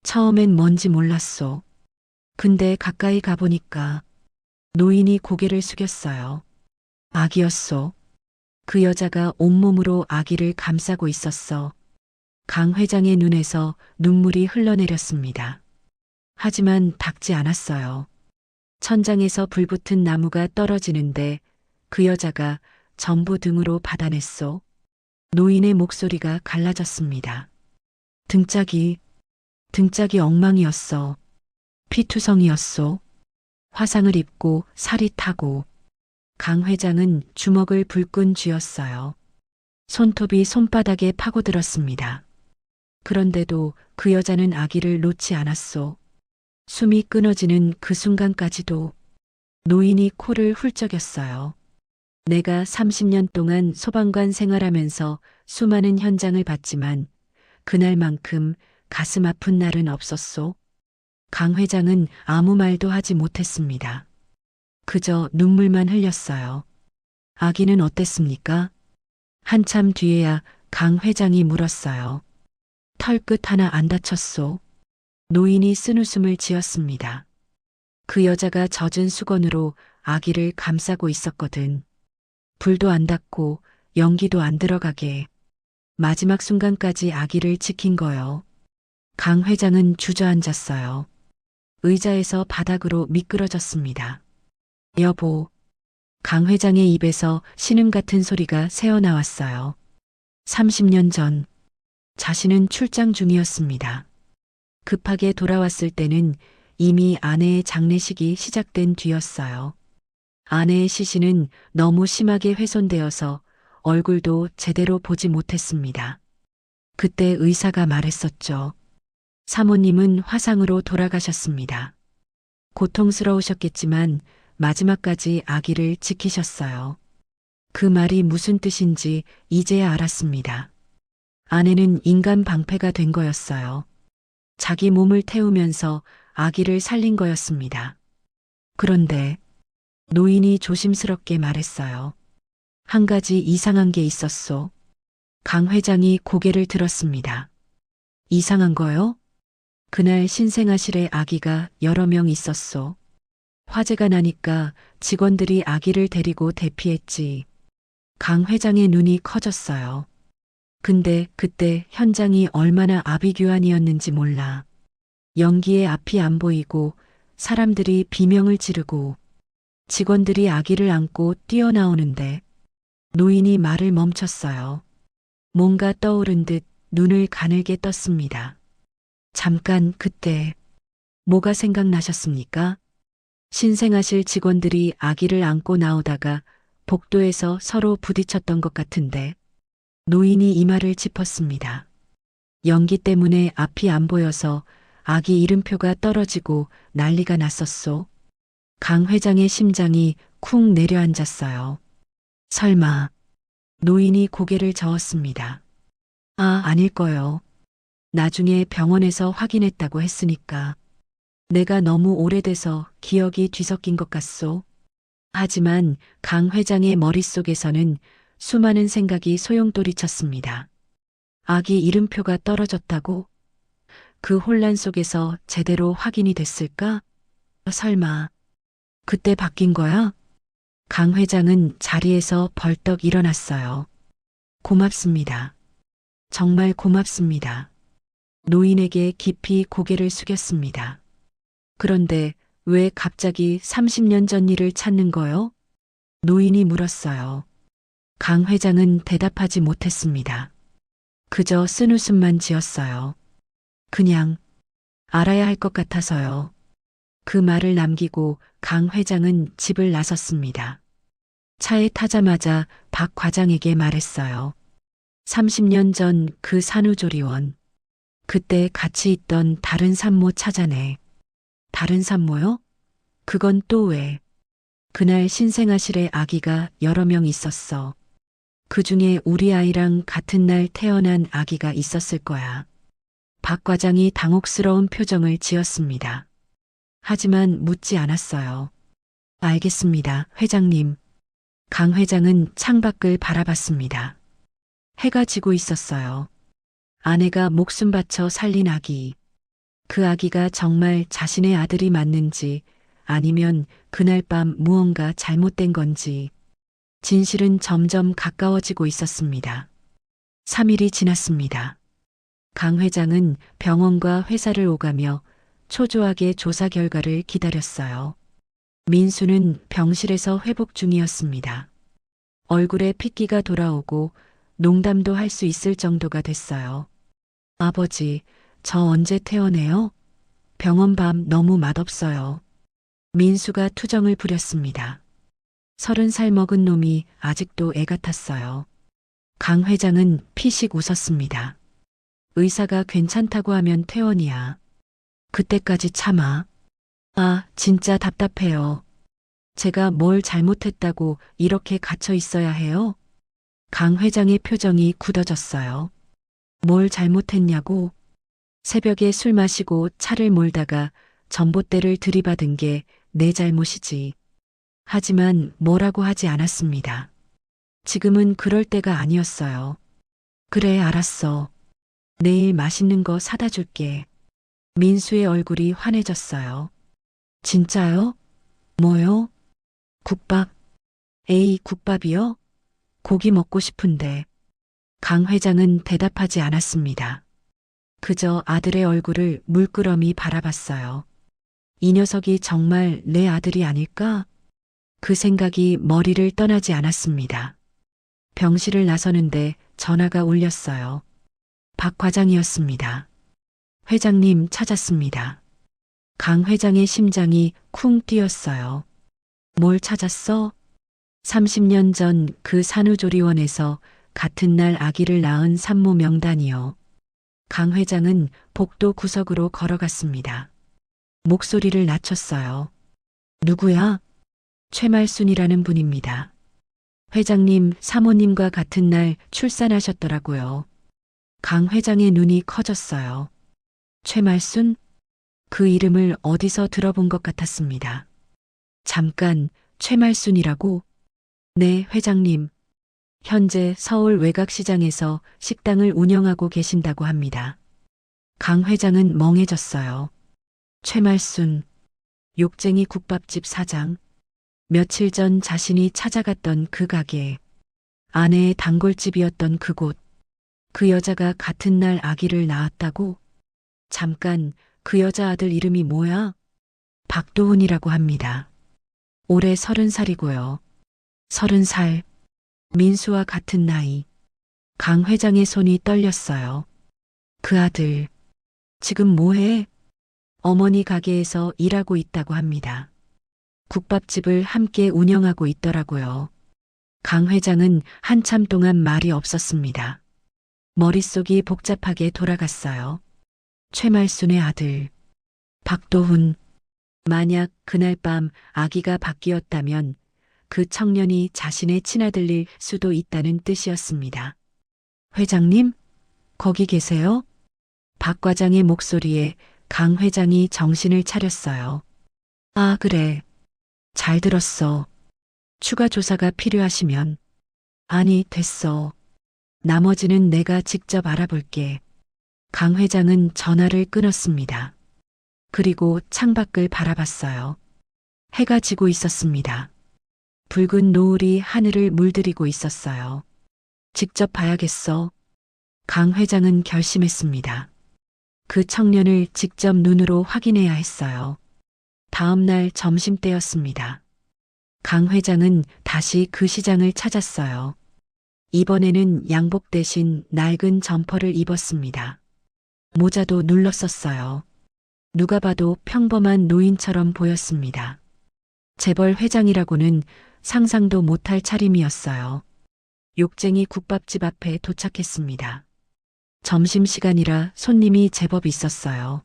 처음엔 뭔지 몰랐소. 근데 가까이 가보니까 노인이 고개를 숙였어요. 아기였소. 그 여자가 온몸으로 아기를 감싸고 있었어. 강 회장의 눈에서 눈물이 흘러내렸습니다. 하지만 닿지 않았어요. 천장에서 불붙은 나무가 떨어지는데 그 여자가 전부 등으로 받아냈소. 노인의 목소리가 갈라졌습니다. 등짝이 엉망이었어. 피투성이었소. 화상을 입고 살이 타고. 강 회장은 주먹을 불끈 쥐었어요. 손톱이 손바닥에 파고들었습니다. 그런데도 그 여자는 아기를 놓지 않았소. 숨이 끊어지는 그 순간까지도 노인이 코를 훌쩍였어요. 내가 30년 동안 소방관 생활하면서 수많은 현장을 봤지만 그날만큼 가슴 아픈 날은 없었소. 강 회장은 아무 말도 하지 못했습니다. 그저 눈물만 흘렸어요. 아기는 어땠습니까? 한참 뒤에야 강 회장이 물었어요. 털끝 하나 안 다쳤소. 노인이 쓴웃음을 지었습니다. 그 여자가 젖은 수건으로 아기를 감싸고 있었거든. 불도 안 닿고 연기도 안 들어가게 마지막 순간까지 아기를 지킨 거요. 강 회장은 주저앉았어요. 의자에서 바닥으로 미끄러졌습니다. 여보. 강 회장의 입에서 신음 같은 소리가 새어나왔어요. 30년 전 자신은 출장 중이었습니다. 급하게 돌아왔을 때는 이미 아내의 장례식이 시작된 뒤였어요. 아내의 시신은 너무 심하게 훼손되어서 얼굴도 제대로 보지 못했습니다. 그때 의사가 말했었죠. 사모님은 화상으로 돌아가셨습니다. 고통스러우셨겠지만 마지막까지 아기를 지키셨어요. 그 말이 무슨 뜻인지 이제야 알았습니다. 아내는 인간 방패가 된 거였어요. 자기 몸을 태우면서 아기를 살린 거였습니다. 그런데 노인이 조심스럽게 말했어요. 한 가지 이상한 게 있었소. 강 회장이 고개를 들었습니다. 이상한 거요? 그날 신생아실에 아기가 여러 명 있었소. 화재가 나니까 직원들이 아기를 데리고 대피했지. 강 회장의 눈이 커졌어요. 근데 그때 현장이 얼마나 아비규환이었는지 몰라. 연기에 앞이 안 보이고 사람들이 비명을 지르고 직원들이 아기를 안고 뛰어나오는데 노인이 말을 멈췄어요. 뭔가 떠오른 듯 눈을 가늘게 떴습니다. 잠깐 그때 뭐가 생각나셨습니까? 신생아실 직원들이 아기를 안고 나오다가 복도에서 서로 부딪혔던 것 같은데 노인이 이마를 짚었습니다. 연기 때문에 앞이 안 보여서 아기 이름표가 떨어지고 난리가 났었소. 강 회장의 심장이 쿵 내려앉았어요. 설마. 노인이 고개를 저었습니다. 아, 아닐 거요. 나중에 병원에서 확인했다고 했으니까. 내가 너무 오래돼서 기억이 뒤섞인 것 같소. 하지만 강 회장의 머릿속에서는 수많은 생각이 소용돌이쳤습니다. 아기 이름표가 떨어졌다고? 그 혼란 속에서 제대로 확인이 됐을까? 설마. 그때 바뀐 거야? 강 회장은 자리에서 벌떡 일어났어요. 고맙습니다. 정말 고맙습니다. 노인에게 깊이 고개를 숙였습니다. 그런데 왜 갑자기 30년 전 일을 찾는 거요? 노인이 물었어요. 강 회장은 대답하지 못했습니다. 그저 쓴웃음만 지었어요. 그냥 알아야 할 것 같아서요. 그 말을 남기고 강 회장은 집을 나섰습니다. 차에 타자마자 박 과장에게 말했어요. 30년 전 그 산후조리원. 그때 같이 있던 다른 산모 찾아내. 다른 산모요? 그건 또 왜? 그날 신생아실에 아기가 여러 명 있었어. 그 중에 우리 아이랑 같은 날 태어난 아기가 있었을 거야. 박 과장이 당혹스러운 표정을 지었습니다. 하지만 묻지 않았어요. 알겠습니다, 회장님. 강 회장은 창밖을 바라봤습니다. 해가 지고 있었어요. 아내가 목숨 바쳐 살린 아기. 그 아기가 정말 자신의 아들이 맞는지 아니면 그날 밤 무언가 잘못된 건지 진실은 점점 가까워지고 있었습니다. 3일이 지났습니다. 강 회장은 병원과 회사를 오가며 초조하게 조사 결과를 기다렸어요. 민수는 병실에서 회복 중이었습니다. 얼굴에 핏기가 돌아오고 농담도 할 수 있을 정도가 됐어요. 아버지, 저 언제 퇴원해요? 병원 밥 너무 맛없어요. 민수가 투정을 부렸습니다. 30살 먹은 놈이 아직도 애 같았어요. 강 회장은 피식 웃었습니다. 의사가 괜찮다고 하면 퇴원이야. 그때까지 참아. 아, 진짜 답답해요. 제가 뭘 잘못했다고 이렇게 갇혀 있어야 해요? 강 회장의 표정이 굳어졌어요. 뭘 잘못했냐고? 새벽에 술 마시고 차를 몰다가 전봇대를 들이받은 게 내 잘못이지. 하지만 뭐라고 하지 않았습니다. 지금은 그럴 때가 아니었어요. 그래, 알았어. 내일 맛있는 거 사다 줄게. 민수의 얼굴이 환해졌어요. 진짜요? 뭐요? 국밥. 에이, 국밥이요? 고기 먹고 싶은데. 강 회장은 대답하지 않았습니다. 그저 아들의 얼굴을 물끄러미 바라봤어요. 이 녀석이 정말 내 아들이 아닐까? 그 생각이 머리를 떠나지 않았습니다. 병실을 나서는데 전화가 울렸어요. 박 과장이었습니다. 회장님 찾았습니다. 강 회장의 심장이 쿵 뛰었어요. 뭘 찾았어? 30년 전 그 산후조리원에서 같은 날 아기를 낳은 산모 명단이요. 강 회장은 복도 구석으로 걸어갔습니다. 목소리를 낮췄어요. 누구야? 최말순이라는 분입니다. 회장님 사모님과 같은 날 출산하셨더라고요. 강 회장의 눈이 커졌어요. 최말순? 그 이름을 어디서 들어본 것 같았습니다. 잠깐, 최말순이라고? 네, 회장님. 현재 서울 외곽시장에서 식당을 운영하고 계신다고 합니다. 강 회장은 멍해졌어요. 최말순, 욕쟁이 국밥집 사장. 며칠 전 자신이 찾아갔던 그 가게, 아내의 단골집이었던 그곳, 그 여자가 같은 날 아기를 낳았다고? 잠깐, 그 여자 아들 이름이 뭐야? 박도훈이라고 합니다. 올해 30살이고요. 30살. 민수와 같은 나이. 강 회장의 손이 떨렸어요. 그 아들, 지금 뭐해? 어머니 가게에서 일하고 있다고 합니다. 국밥집을 함께 운영하고 있더라고요. 강 회장은 한참 동안 말이 없었습니다. 머릿속이 복잡하게 돌아갔어요. 최말순의 아들, 박도훈. 만약 그날 밤 아기가 바뀌었다면 그 청년이 자신의 친아들일 수도 있다는 뜻이었습니다. 회장님, 거기 계세요? 박 과장의 목소리에 강 회장이 정신을 차렸어요. 아, 그래. 잘 들었어. 추가 조사가 필요하시면. 아니, 됐어. 나머지는 내가 직접 알아볼게. 강 회장은 전화를 끊었습니다. 그리고 창밖을 바라봤어요. 해가 지고 있었습니다. 붉은 노을이 하늘을 물들이고 있었어요. 직접 봐야겠어. 강 회장은 결심했습니다. 그 청년을 직접 눈으로 확인해야 했어요. 다음 날 점심때였습니다. 강 회장은 다시 그 시장을 찾았어요. 이번에는 양복 대신 낡은 점퍼를 입었습니다. 모자도 눌렀었어요. 누가 봐도 평범한 노인처럼 보였습니다. 재벌 회장이라고는 상상도 못할 차림이었어요. 욕쟁이 국밥집 앞에 도착했습니다. 점심시간이라 손님이 제법 있었어요.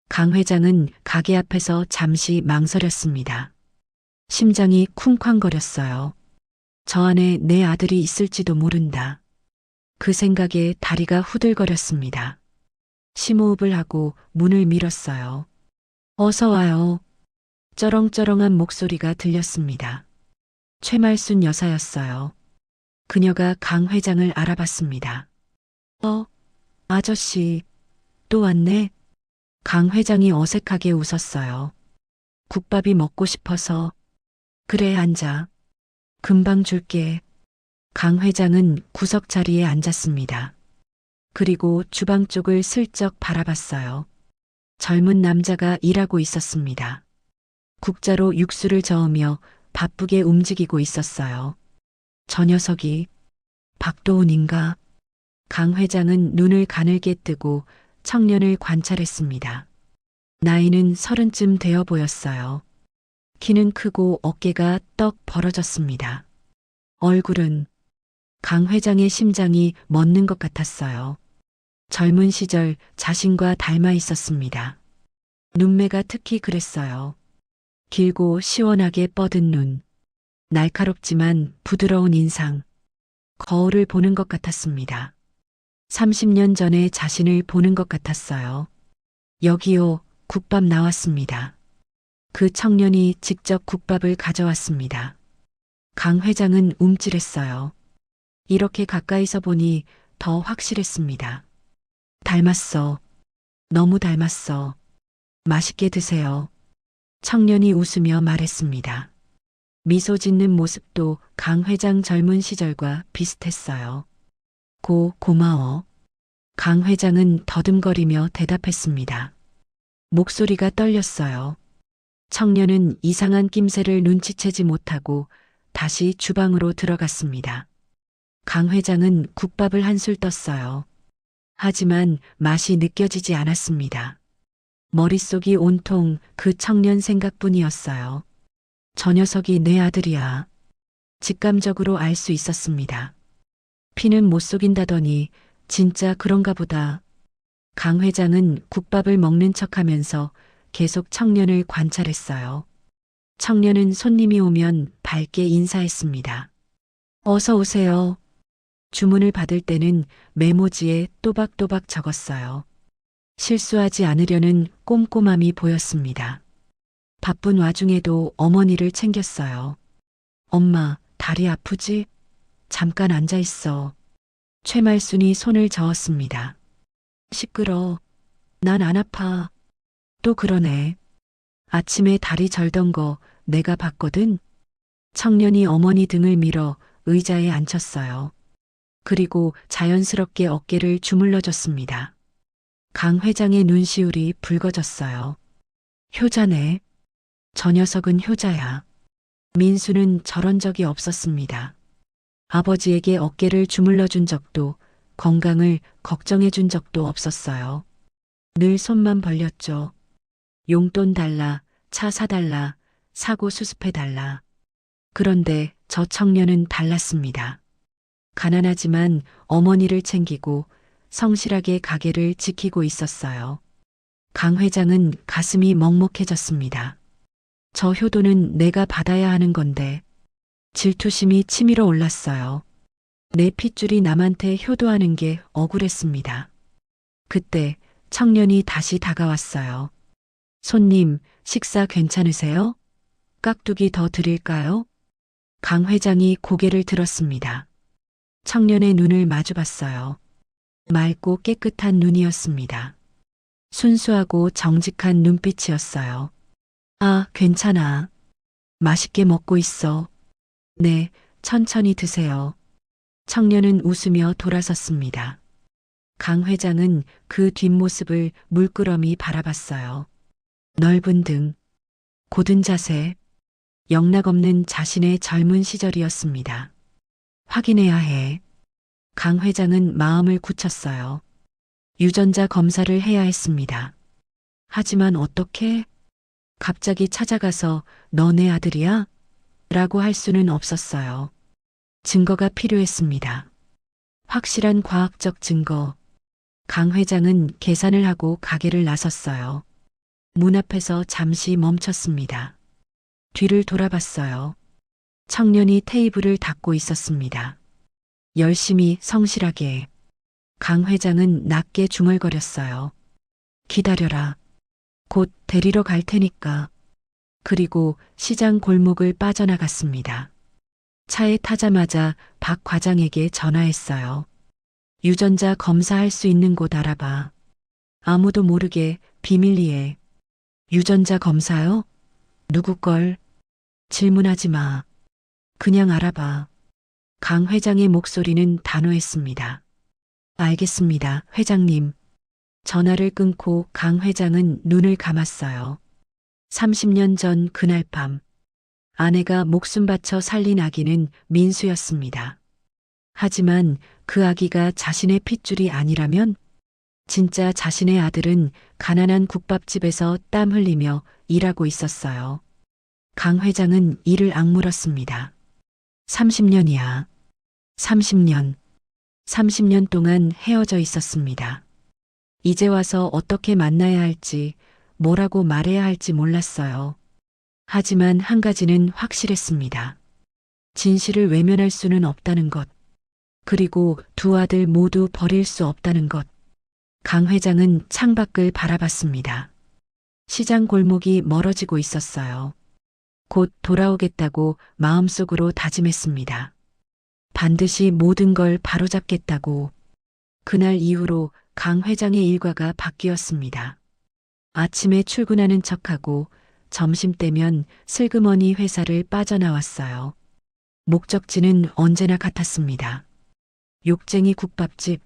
강 회장은 가게 앞에서 잠시 망설였습니다. 심장이 쿵쾅거렸어요. 저 안에 내 아들이 있을지도 모른다. 그 생각에 다리가 후들거렸습니다. 심호흡을 하고 문을 밀었어요. 어서 와요. 쩌렁쩌렁한 목소리가 들렸습니다. 최말순 여사였어요. 그녀가 강 회장을 알아봤습니다. 아저씨, 또 왔네? 강 회장이 어색하게 웃었어요. 국밥이 먹고 싶어서. 그래, 앉아. 금방 줄게. 강 회장은 구석 자리에 앉았습니다. 그리고 주방 쪽을 슬쩍 바라봤어요. 젊은 남자가 일하고 있었습니다. 국자로 육수를 저으며 바쁘게 움직이고 있었어요. 저 녀석이 박도훈인가? 강 회장은 눈을 가늘게 뜨고 청년을 관찰했습니다. 나이는 30쯤 되어 보였어요. 키는 크고 어깨가 떡 벌어졌습니다. 얼굴은 강 회장의 심장이 멎는 것 같았어요. 젊은 시절 자신과 닮아 있었습니다. 눈매가 특히 그랬어요. 길고 시원하게 뻗은 눈, 날카롭지만 부드러운 인상, 거울을 보는 것 같았습니다. 30년 전에 자신을 보는 것 같았어요. 여기요, 국밥 나왔습니다. 그 청년이 직접 국밥을 가져왔습니다. 강 회장은 움찔했어요. 이렇게 가까이서 보니 더 확실했습니다. 닮았어. 너무 닮았어. 맛있게 드세요. 청년이 웃으며 말했습니다. 미소 짓는 모습도 강 회장 젊은 시절과 비슷했어요. 고마워. 강 회장은 더듬거리며 대답했습니다. 목소리가 떨렸어요. 청년은 이상한 낌새를 눈치채지 못하고 다시 주방으로 들어갔습니다. 강 회장은 국밥을 한술 떴어요. 하지만 맛이 느껴지지 않았습니다. 머릿속이 온통 그 청년 생각뿐이었어요. 저 녀석이 내 아들이야. 직감적으로 알 수 있었습니다. 피는 못 속인다더니 진짜 그런가 보다. 강 회장은 국밥을 먹는 척하면서 계속 청년을 관찰했어요. 청년은 손님이 오면 밝게 인사했습니다. 어서 오세요. 주문을 받을 때는 메모지에 또박또박 적었어요. 실수하지 않으려는 꼼꼼함이 보였습니다. 바쁜 와중에도 어머니를 챙겼어요. 엄마, 다리 아프지? 잠깐 앉아 있어. 최말순이 손을 저었습니다. 시끄러. 난 안 아파. 또 그러네. 아침에 다리 절던 거 내가 봤거든. 청년이 어머니 등을 밀어 의자에 앉혔어요. 그리고 자연스럽게 어깨를 주물러줬습니다. 강 회장의 눈시울이 붉어졌어요. 효자네. 저 녀석은 효자야. 민수는 저런 적이 없었습니다. 아버지에게 어깨를 주물러준 적도, 건강을 걱정해준 적도 없었어요. 늘 손만 벌렸죠. 용돈 달라, 차 사달라, 사고 수습해달라. 그런데 저 청년은 달랐습니다. 가난하지만 어머니를 챙기고 성실하게 가게를 지키고 있었어요. 강 회장은 가슴이 먹먹해졌습니다. 저 효도는 내가 받아야 하는 건데 질투심이 치밀어 올랐어요. 내 핏줄이 남한테 효도하는 게 억울했습니다. 그때 청년이 다시 다가왔어요. 손님, 식사 괜찮으세요? 깍두기 더 드릴까요? 강 회장이 고개를 들었습니다. 청년의 눈을 마주봤어요. 맑고 깨끗한 눈이었습니다. 순수하고 정직한 눈빛이었어요. 아, 괜찮아. 맛있게 먹고 있어. 네, 천천히 드세요. 청년은 웃으며 돌아섰습니다. 강 회장은 그 뒷모습을 물끄러미 바라봤어요. 넓은 등, 고든 자세, 영락없는 자신의 젊은 시절이었습니다. 확인해야 해. 강 회장은 마음을 굳혔어요. 유전자 검사를 해야 했습니다. 하지만 어떻게? 갑자기 찾아가서 너 내 아들이야? 라고 할 수는 없었어요. 증거가 필요했습니다. 확실한 과학적 증거. 강 회장은 계산을 하고 가게를 나섰어요. 문 앞에서 잠시 멈췄습니다. 뒤를 돌아봤어요. 청년이 테이블을 닦고 있었습니다. 열심히 성실하게. 강 회장은 낮게 중얼거렸어요. 기다려라. 곧 데리러 갈 테니까. 그리고 시장 골목을 빠져나갔습니다. 차에 타자마자 박 과장에게 전화했어요. 유전자 검사할 수 있는 곳 알아봐. 아무도 모르게 비밀리에. 유전자 검사요? 누구 걸? 질문하지 마. 그냥 알아봐. 강 회장의 목소리는 단호했습니다. 알겠습니다, 회장님. 전화를 끊고 강 회장은 눈을 감았어요. 30년 전 그날 밤, 아내가 목숨 바쳐 살린 아기는 민수였습니다. 하지만 그 아기가 자신의 핏줄이 아니라면 진짜 자신의 아들은 가난한 국밥집에서 땀 흘리며 일하고 있었어요. 강 회장은 이를 악물었습니다. 30년이야. 30년. 30년 동안 헤어져 있었습니다. 이제 와서 어떻게 만나야 할지 뭐라고 말해야 할지 몰랐어요. 하지만 한 가지는 확실했습니다. 진실을 외면할 수는 없다는 것. 그리고 두 아들 모두 버릴 수 없다는 것. 강 회장은 창밖을 바라봤습니다. 시장 골목이 멀어지고 있었어요. 곧 돌아오겠다고 마음속으로 다짐했습니다. 반드시 모든 걸 바로잡겠다고. 그날 이후로 강 회장의 일과가 바뀌었습니다. 아침에 출근하는 척하고 점심때면 슬그머니 회사를 빠져나왔어요. 목적지는 언제나 같았습니다. 욕쟁이 국밥집.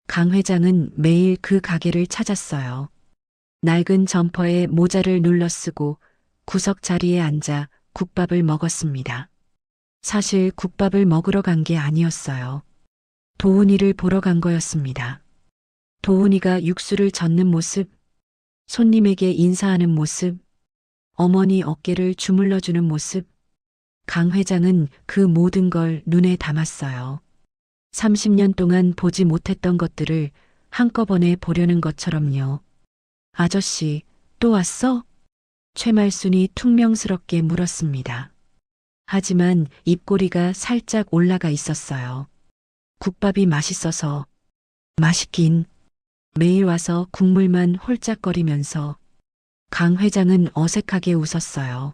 강 회장은 매일 그 가게를 찾았어요. 낡은 점퍼에 모자를 눌러 쓰고 구석 자리에 앉아 국밥을 먹었습니다. 사실 국밥을 먹으러 간 게 아니었어요. 도훈이를 보러 간 거였습니다. 도훈이가 육수를 젓는 모습, 손님에게 인사하는 모습, 어머니 어깨를 주물러주는 모습. 강 회장은 그 모든 걸 눈에 담았어요. 30년 동안 보지 못했던 것들을 한꺼번에 보려는 것처럼요. 아저씨, 또 왔어? 최말순이 퉁명스럽게 물었습니다. 하지만 입꼬리가 살짝 올라가 있었어요. 국밥이 맛있어서. 맛있긴. 매일 와서 국물만 홀짝거리면서. 강 회장은 어색하게 웃었어요.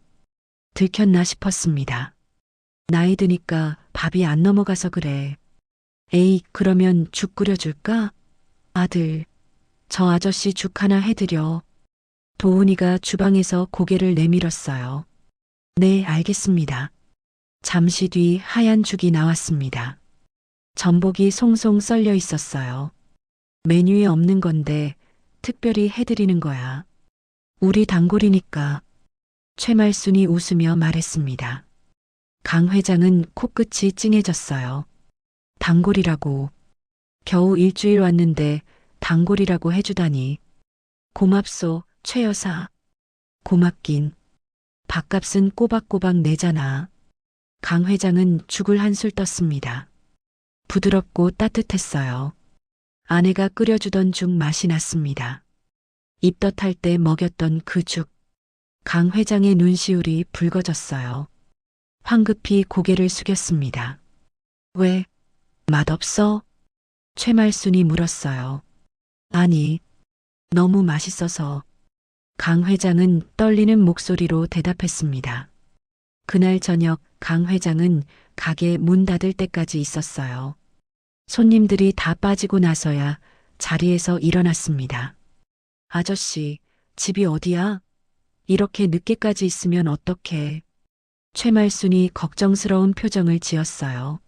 들켰나 싶었습니다. 나이 드니까 밥이 안 넘어가서 그래. 에이, 그러면 죽 끓여줄까? 아들, 저 아저씨 죽 하나 해드려. 도훈이가 주방에서 고개를 내밀었어요. 네, 알겠습니다. 잠시 뒤 하얀 죽이 나왔습니다. 전복이 송송 썰려 있었어요. 메뉴에 없는 건데 특별히 해드리는 거야. 우리 단골이니까. 최말순이 웃으며 말했습니다. 강 회장은 코끝이 찡해졌어요. 단골이라고. 겨우 일주일 왔는데 단골이라고 해주다니. 고맙소, 최 여사. 고맙긴. 밥값은 꼬박꼬박 내잖아. 강 회장은 죽을 한술 떴습니다. 부드럽고 따뜻했어요. 아내가 끓여주던 죽 맛이 났습니다. 입덧할 때 먹였던 그 죽. 강 회장의 눈시울이 붉어졌어요. 황급히 고개를 숙였습니다. 왜? 맛없어? 최말순이 물었어요. 아니, 너무 맛있어서. 강 회장은 떨리는 목소리로 대답했습니다. 그날 저녁 강 회장은 가게 문 닫을 때까지 있었어요. 손님들이 다 빠지고 나서야 자리에서 일어났습니다. 아저씨, 집이 어디야? 이렇게 늦게까지 있으면 어떡해? 최말순이 걱정스러운 표정을 지었어요.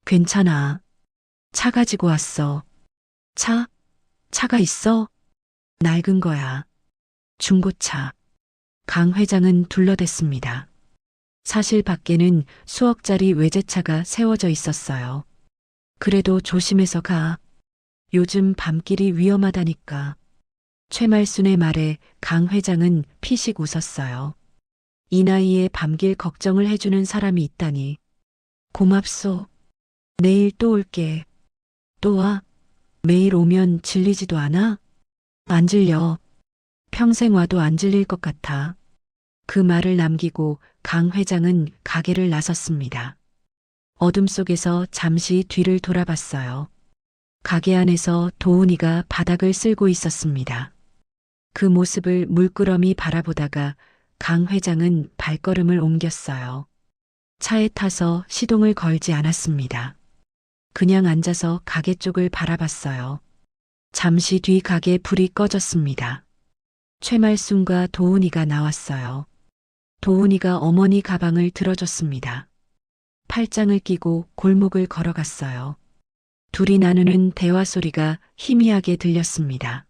괜찮아. 차 가지고 왔어. 차? 차가 있어? 낡은 거야. 중고차. 강 회장은 둘러댔습니다. 사실 밖에는 수억짜리 외제차가 세워져 있었어요. 그래도 조심해서 가. 요즘 밤길이 위험하다니까. 최말순의 말에 강 회장은 피식 웃었어요. 이 나이에 밤길 걱정을 해주는 사람이 있다니. 고맙소. 내일 또 올게. 또 와. 매일 오면 질리지도 않아? 안 질려. 평생 와도 안 질릴 것 같아. 그 말을 남기고 강 회장은 가게를 나섰습니다. 어둠 속에서 잠시 뒤를 돌아봤어요. 가게 안에서 도훈이가 바닥을 쓸고 있었습니다. 그 모습을 물끄러미 바라보다가 강 회장은 발걸음을 옮겼어요. 차에 타서 시동을 걸지 않았습니다. 그냥 앉아서 가게 쪽을 바라봤어요. 잠시 뒤 가게 불이 꺼졌습니다. 최말순과 도훈이가 나왔어요. 도훈이가 어머니 가방을 들어줬습니다. 팔짱을 끼고 골목을 걸어갔어요. 둘이 나누는 대화 소리가 희미하게 들렸습니다.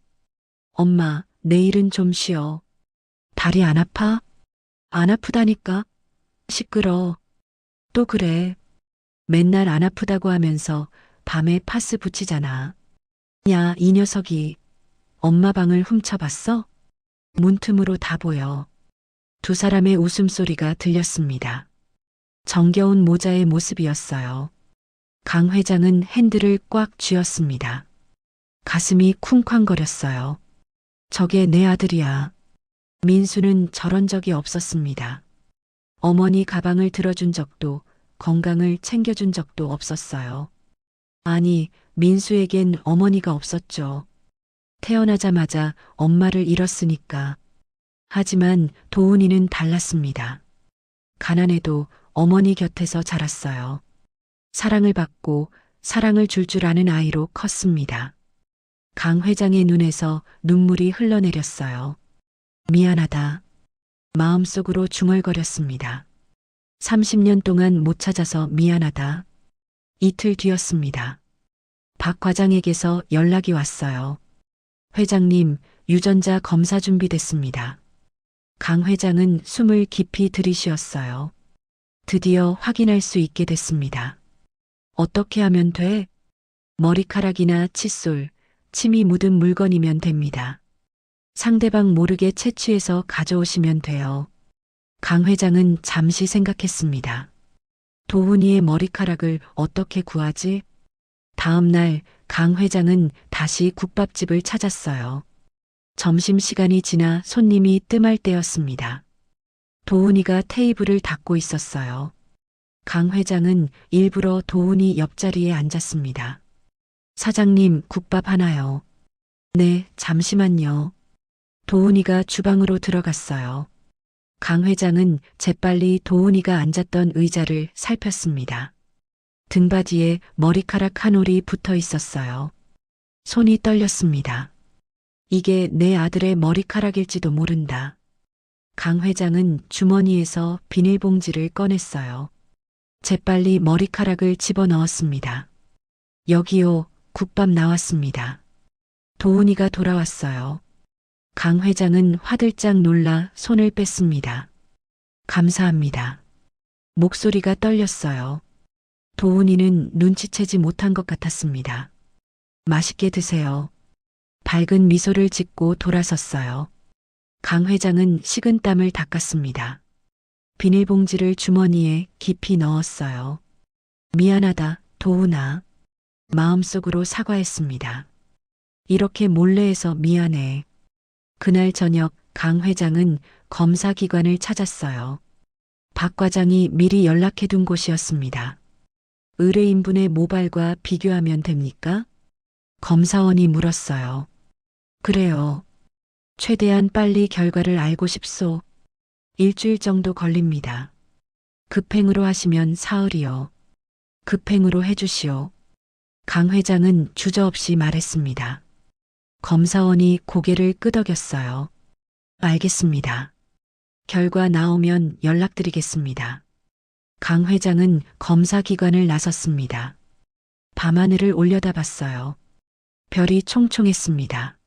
엄마, 내일은 좀 쉬어. 다리 안 아파? 안 아프다니까? 시끄러. 또 그래. 맨날 안 아프다고 하면서 밤에 파스 붙이잖아. 야, 이 녀석이 엄마 방을 훔쳐봤어? 문틈으로 다 보여. 두 사람의 웃음소리가 들렸습니다. 정겨운 모자의 모습이었어요. 강 회장은 핸들을 꽉 쥐었습니다. 가슴이 쿵쾅거렸어요. 저게 내 아들이야. 민수는 저런 적이 없었습니다. 어머니 가방을 들어준 적도 건강을 챙겨준 적도 없었어요. 아니, 민수에겐 어머니가 없었죠. 태어나자마자 엄마를 잃었으니까. 하지만 도훈이는 달랐습니다. 가난해도 어머니 곁에서 자랐어요. 사랑을 받고 사랑을 줄 아는 아이로 컸습니다. 강 회장의 눈에서 눈물이 흘러내렸어요. 미안하다. 마음속으로 중얼거렸습니다. 30년 동안 못 찾아서 미안하다. 이틀 뒤였습니다. 박 과장에게서 연락이 왔어요. 회장님, 유전자 검사 준비됐습니다. 강 회장은 숨을 깊이 들이쉬었어요. 드디어 확인할 수 있게 됐습니다. 어떻게 하면 돼? 머리카락이나 칫솔, 침이 묻은 물건이면 됩니다. 상대방 모르게 채취해서 가져오시면 돼요. 강 회장은 잠시 생각했습니다. 도훈이의 머리카락을 어떻게 구하지? 다음 날 강 회장은 다시 국밥집을 찾았어요. 점심시간이 지나 손님이 뜸할 때였습니다. 도훈이가 테이블을 닦고 있었어요. 강 회장은 일부러 도훈이 옆자리에 앉았습니다. 사장님, 국밥 하나요. 네, 잠시만요. 도훈이가 주방으로 들어갔어요. 강 회장은 재빨리 도훈이가 앉았던 의자를 살폈습니다. 등받이에 머리카락 한 올이 붙어 있었어요. 손이 떨렸습니다. 이게 내 아들의 머리카락일지도 모른다. 강 회장은 주머니에서 비닐봉지를 꺼냈어요. 재빨리 머리카락을 집어넣었습니다. 여기요, 국밥 나왔습니다. 도훈이가 돌아왔어요. 강 회장은 화들짝 놀라 손을 뺐습니다. 감사합니다. 목소리가 떨렸어요. 도훈이는 눈치채지 못한 것 같았습니다. 맛있게 드세요. 밝은 미소를 짓고 돌아섰어요. 강 회장은 식은땀을 닦았습니다. 비닐봉지를 주머니에 깊이 넣었어요. 미안하다, 도훈아. 마음속으로 사과했습니다. 이렇게 몰래 해서 미안해. 그날 저녁 강 회장은 검사기관을 찾았어요. 박 과장이 미리 연락해둔 곳이었습니다. 의뢰인분의 모발과 비교하면 됩니까? 검사원이 물었어요. 그래요. 최대한 빨리 결과를 알고 싶소. 일주일 정도 걸립니다. 급행으로 하시면 사흘이요. 급행으로 해주시오. 강 회장은 주저없이 말했습니다. 검사원이 고개를 끄덕였어요. 알겠습니다. 결과 나오면 연락드리겠습니다. 강 회장은 검사기관을 나섰습니다. 밤하늘을 올려다봤어요. 별이 총총했습니다.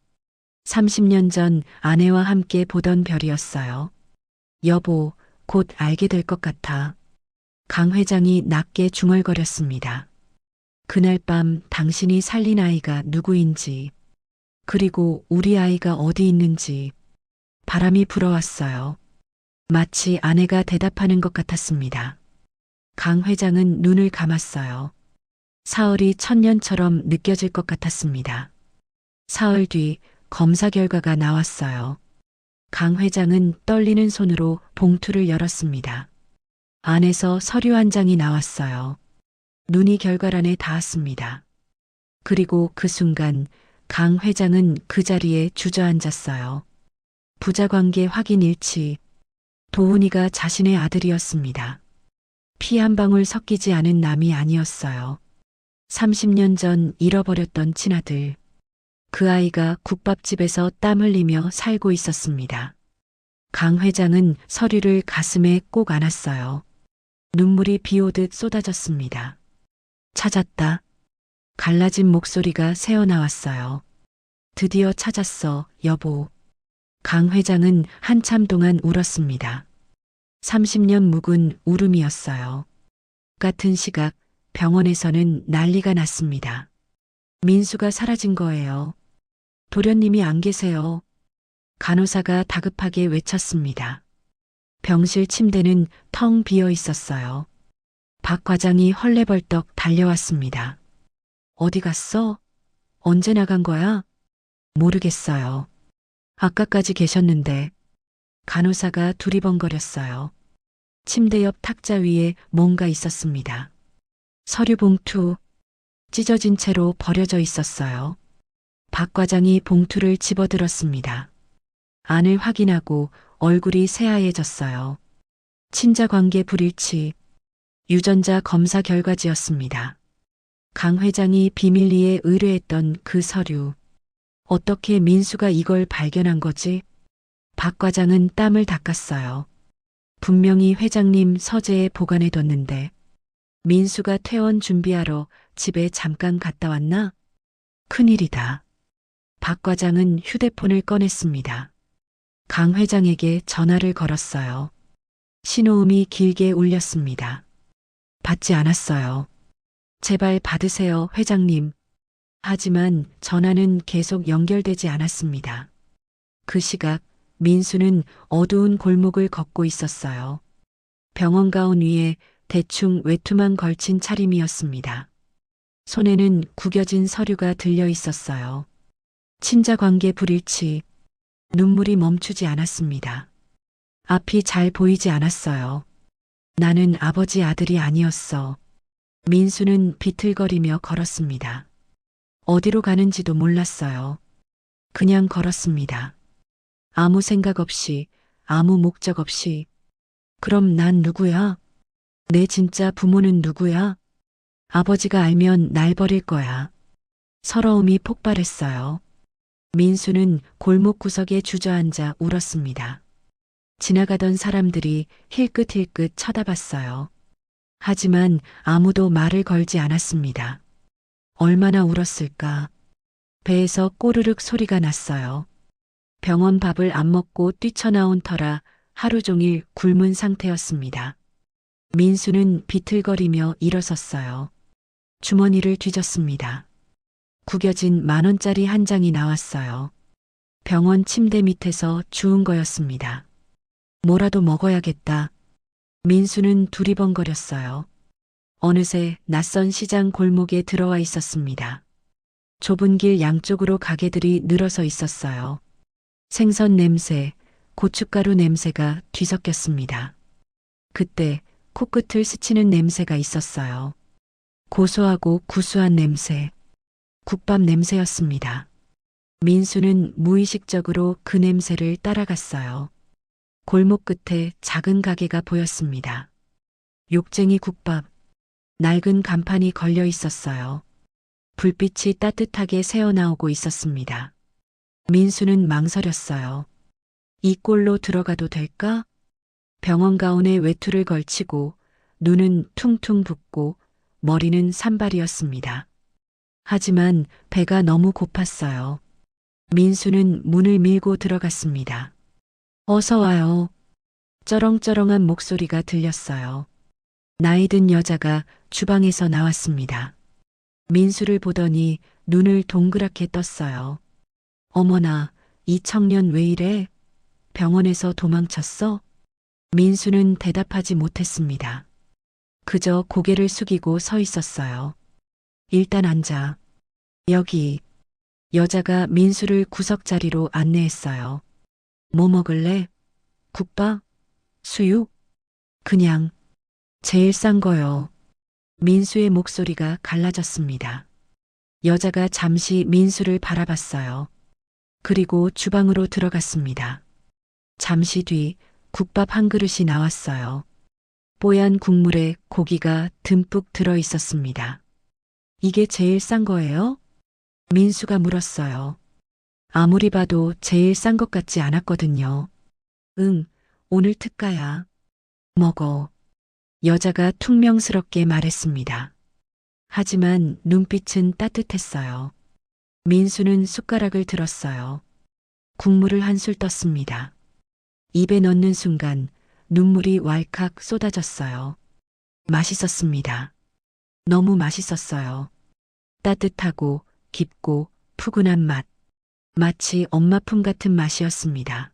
30년 전 아내와 함께 보던 별이었어요. 여보, 곧 알게 될 것 같아. 강 회장이 낮게 중얼거렸습니다. 그날 밤 당신이 살린 아이가 누구인지, 그리고 우리 아이가 어디 있는지 바람이 불어왔어요. 마치 아내가 대답하는 것 같았습니다. 강 회장은 눈을 감았어요. 사흘이 천년처럼 느껴질 것 같았습니다. 사흘 뒤 검사 결과가 나왔어요. 강 회장은 떨리는 손으로 봉투를 열었습니다. 안에서 서류 한 장이 나왔어요. 눈이 결과란에 닿았습니다. 그리고 그 순간 강 회장은 그 자리에 주저앉았어요. 부자관계 확인 일치. 도훈이가 자신의 아들이었습니다. 피 한 방울 섞이지 않은 남이 아니었어요. 30년 전 잃어버렸던 친아들. 그 아이가 국밥집에서 땀 흘리며 살고 있었습니다. 강 회장은 서류를 가슴에 꼭 안았어요. 눈물이 비 오듯 쏟아졌습니다. 찾았다. 갈라진 목소리가 새어나왔어요. 드디어 찾았어, 여보. 강 회장은 한참 동안 울었습니다. 30년 묵은 울음이었어요. 같은 시각 병원에서는 난리가 났습니다. 민수가 사라진 거예요. 도련님이 안 계세요. 간호사가 다급하게 외쳤습니다. 병실 침대는 텅 비어 있었어요. 박 과장이 헐레벌떡 달려왔습니다. 어디 갔어? 언제 나간 거야? 모르겠어요. 아까까지 계셨는데. 간호사가 두리번거렸어요. 침대 옆 탁자 위에 뭔가 있었습니다. 서류 봉투, 찢어진 채로 버려져 있었어요. 박 과장이 봉투를 집어들었습니다. 안을 확인하고 얼굴이 새하얘졌어요. 친자 관계 불일치, 유전자 검사 결과지였습니다. 강 회장이 비밀리에 의뢰했던 그 서류. 어떻게 민수가 이걸 발견한 거지? 박 과장은 땀을 닦았어요. 분명히 회장님 서재에 보관해뒀는데 민수가 퇴원 준비하러 집에 잠깐 갔다 왔나? 큰일이다. 박 과장은 휴대폰을 꺼냈습니다. 강 회장에게 전화를 걸었어요. 신호음이 길게 울렸습니다. 받지 않았어요. 제발 받으세요, 회장님. 하지만 전화는 계속 연결되지 않았습니다. 그 시각 민수는 어두운 골목을 걷고 있었어요. 병원 가운 위에 대충 외투만 걸친 차림이었습니다. 손에는 구겨진 서류가 들려 있었어요. 친자 관계 불일치. 눈물이 멈추지 않았습니다. 앞이 잘 보이지 않았어요. 나는 아버지 아들이 아니었어. 민수는 비틀거리며 걸었습니다. 어디로 가는지도 몰랐어요. 그냥 걸었습니다. 아무 생각 없이, 아무 목적 없이. 그럼 난 누구야? 내 진짜 부모는 누구야? 아버지가 알면 날 버릴 거야. 서러움이 폭발했어요. 민수는 골목 구석에 주저앉아 울었습니다. 지나가던 사람들이 힐끗힐끗 쳐다봤어요. 하지만 아무도 말을 걸지 않았습니다. 얼마나 울었을까? 배에서 꼬르륵 소리가 났어요. 병원 밥을 안 먹고 뛰쳐나온 터라 하루 종일 굶은 상태였습니다. 민수는 비틀거리며 일어섰어요. 주머니를 뒤졌습니다. 구겨진 10,000원짜리 한 장이 나왔어요. 병원 침대 밑에서 주운 거였습니다. 뭐라도 먹어야겠다. 민수는 두리번거렸어요. 어느새 낯선 시장 골목에 들어와 있었습니다. 좁은 길 양쪽으로 가게들이 늘어서 있었어요. 생선 냄새, 고춧가루 냄새가 뒤섞였습니다. 그때 코끝을 스치는 냄새가 있었어요. 고소하고 구수한 냄새, 국밥 냄새였습니다. 민수는 무의식적으로 그 냄새를 따라갔어요. 골목 끝에 작은 가게가 보였습니다. 욕쟁이 국밥, 낡은 간판이 걸려 있었어요. 불빛이 따뜻하게 새어나오고 있었습니다. 민수는 망설였어요. 이 꼴로 들어가도 될까? 병원 가운에 외투를 걸치고 눈은 퉁퉁 붓고 머리는 산발이었습니다. 하지만 배가 너무 고팠어요. 민수는 문을 밀고 들어갔습니다. 어서 와요. 쩌렁쩌렁한 목소리가 들렸어요. 나이 든 여자가 주방에서 나왔습니다. 민수를 보더니 눈을 동그랗게 떴어요. 어머나, 이 청년 왜 이래? 병원에서 도망쳤어? 민수는 대답하지 못했습니다. 그저 고개를 숙이고 서 있었어요. 일단 앉아. 여기. 여자가 민수를 구석자리로 안내했어요. 뭐 먹을래? 국밥? 수육? 그냥. 제일 싼 거요. 민수의 목소리가 갈라졌습니다. 여자가 잠시 민수를 바라봤어요. 그리고 주방으로 들어갔습니다. 잠시 뒤 국밥 한 그릇이 나왔어요. 뽀얀 국물에 고기가 듬뿍 들어 있었습니다. 이게 제일 싼 거예요? 민수가 물었어요. 아무리 봐도 제일 싼 것 같지 않았거든요. 응, 오늘 특가야. 먹어. 여자가 퉁명스럽게 말했습니다. 하지만 눈빛은 따뜻했어요. 민수는 숟가락을 들었어요. 국물을 한술 떴습니다. 입에 넣는 순간 눈물이 왈칵 쏟아졌어요. 맛있었습니다. 너무 맛있었어요. 따뜻하고 깊고 푸근한 맛. 마치 엄마 품 같은 맛이었습니다.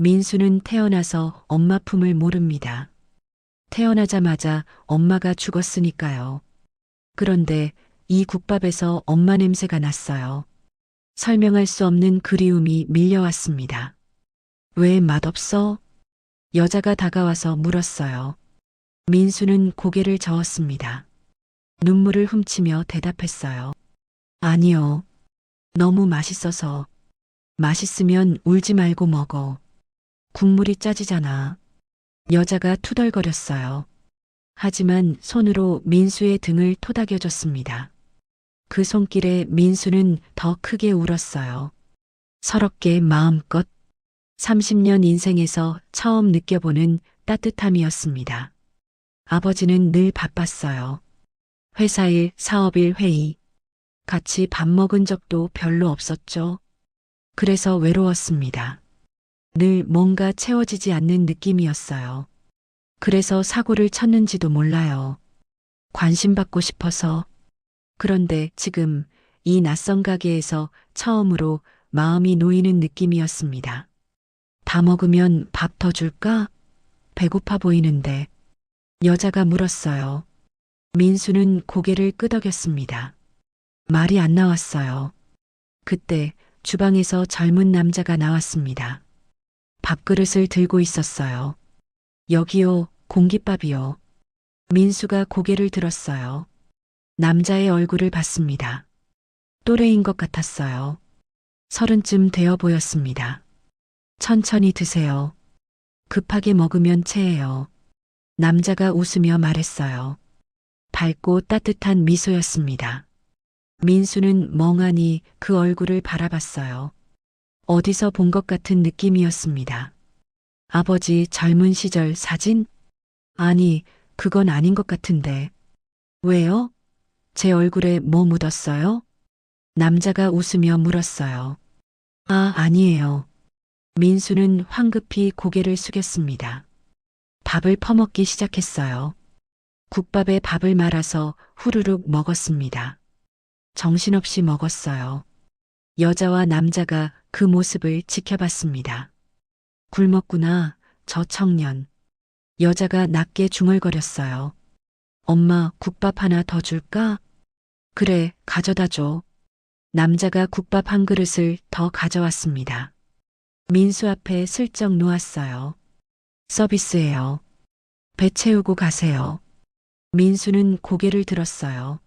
민수는 태어나서 엄마 품을 모릅니다. 태어나자마자 엄마가 죽었으니까요. 그런데 이 국밥에서 엄마 냄새가 났어요. 설명할 수 없는 그리움이 밀려왔습니다. 왜 맛없어? 여자가 다가와서 물었어요. 민수는 고개를 저었습니다. 눈물을 훔치며 대답했어요. 아니요. 너무 맛있어서. 맛있으면 울지 말고 먹어. 국물이 짜지잖아. 여자가 투덜거렸어요. 하지만 손으로 민수의 등을 토닥여줬습니다. 그 손길에 민수는 더 크게 울었어요. 서럽게 마음껏 30년 인생에서 처음 느껴보는 따뜻함이었습니다. 아버지는 늘 바빴어요. 회사일, 사업일, 회의. 같이 밥 먹은 적도 별로 없었죠. 그래서 외로웠습니다. 늘 뭔가 채워지지 않는 느낌이었어요. 그래서 사고를 쳤는지도 몰라요. 관심받고 싶어서. 그런데 지금 이 낯선 가게에서 처음으로 마음이 놓이는 느낌이었습니다. 다 먹으면 밥 더 줄까? 배고파 보이는데. 여자가 물었어요. 민수는 고개를 끄덕였습니다. 말이 안 나왔어요. 그때 주방에서 젊은 남자가 나왔습니다. 밥그릇을 들고 있었어요. 여기요, 공깃밥이요. 민수가 고개를 들었어요. 남자의 얼굴을 봤습니다. 또래인 것 같았어요. 30쯤 되어 보였습니다. 천천히 드세요. 급하게 먹으면 체해요. 남자가 웃으며 말했어요. 밝고 따뜻한 미소였습니다. 민수는 멍하니 그 얼굴을 바라봤어요. 어디서 본 것 같은 느낌이었습니다. 아버지 젊은 시절 사진? 아니, 그건 아닌 것 같은데. 왜요? 제 얼굴에 뭐 묻었어요? 남자가 웃으며 물었어요. 아, 아니에요. 민수는 황급히 고개를 숙였습니다. 밥을 퍼먹기 시작했어요. 국밥에 밥을 말아서 후루룩 먹었습니다. 정신없이 먹었어요. 여자와 남자가 그 모습을 지켜봤습니다. 굶었구나, 저 청년. 여자가 낮게 중얼거렸어요. 엄마, 국밥 하나 더 줄까? 그래, 가져다 줘. 남자가 국밥 한 그릇을 더 가져왔습니다. 민수 앞에 슬쩍 놓았어요. 서비스예요. 배 채우고 가세요. 민수는 고개를 들었어요.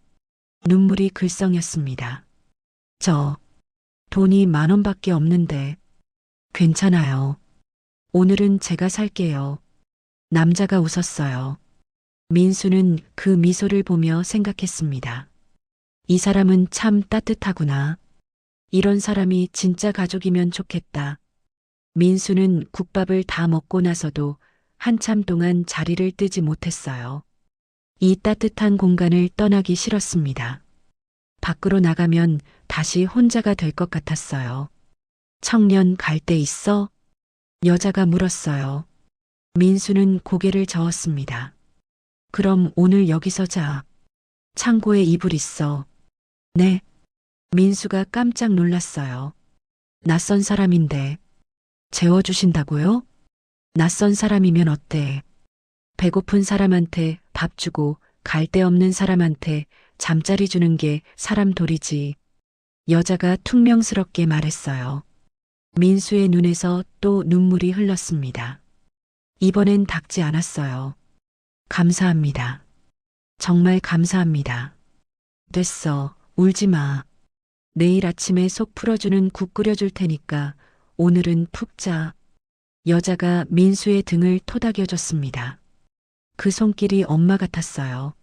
눈물이 글썽였습니다. 저, 돈이 10,000원밖에 없는데. 괜찮아요. 오늘은 제가 살게요. 남자가 웃었어요. 민수는 그 미소를 보며 생각했습니다. 이 사람은 참 따뜻하구나. 이런 사람이 진짜 가족이면 좋겠다. 민수는 국밥을 다 먹고 나서도 한참 동안 자리를 뜨지 못했어요. 이 따뜻한 공간을 떠나기 싫었습니다. 밖으로 나가면 다시 혼자가 될 것 같았어요. 청년 갈 데 있어? 여자가 물었어요. 민수는 고개를 저었습니다. 그럼 오늘 여기서 자. 창고에 이불 있어. 네. 민수가 깜짝 놀랐어요. 낯선 사람인데. 재워주신다고요? 낯선 사람이면 어때? 배고픈 사람한테 밥 주고 갈 데 없는 사람한테 잠자리 주는 게 사람 도리지. 여자가 퉁명스럽게 말했어요. 민수의 눈에서 또 눈물이 흘렀습니다. 이번엔 닦지 않았어요. 감사합니다. 정말 감사합니다. 됐어. 울지 마. 내일 아침에 속 풀어주는 국 끓여줄 테니까 오늘은 푹 자. 여자가 민수의 등을 토닥여줬습니다. 그 손길이 엄마 같았어요.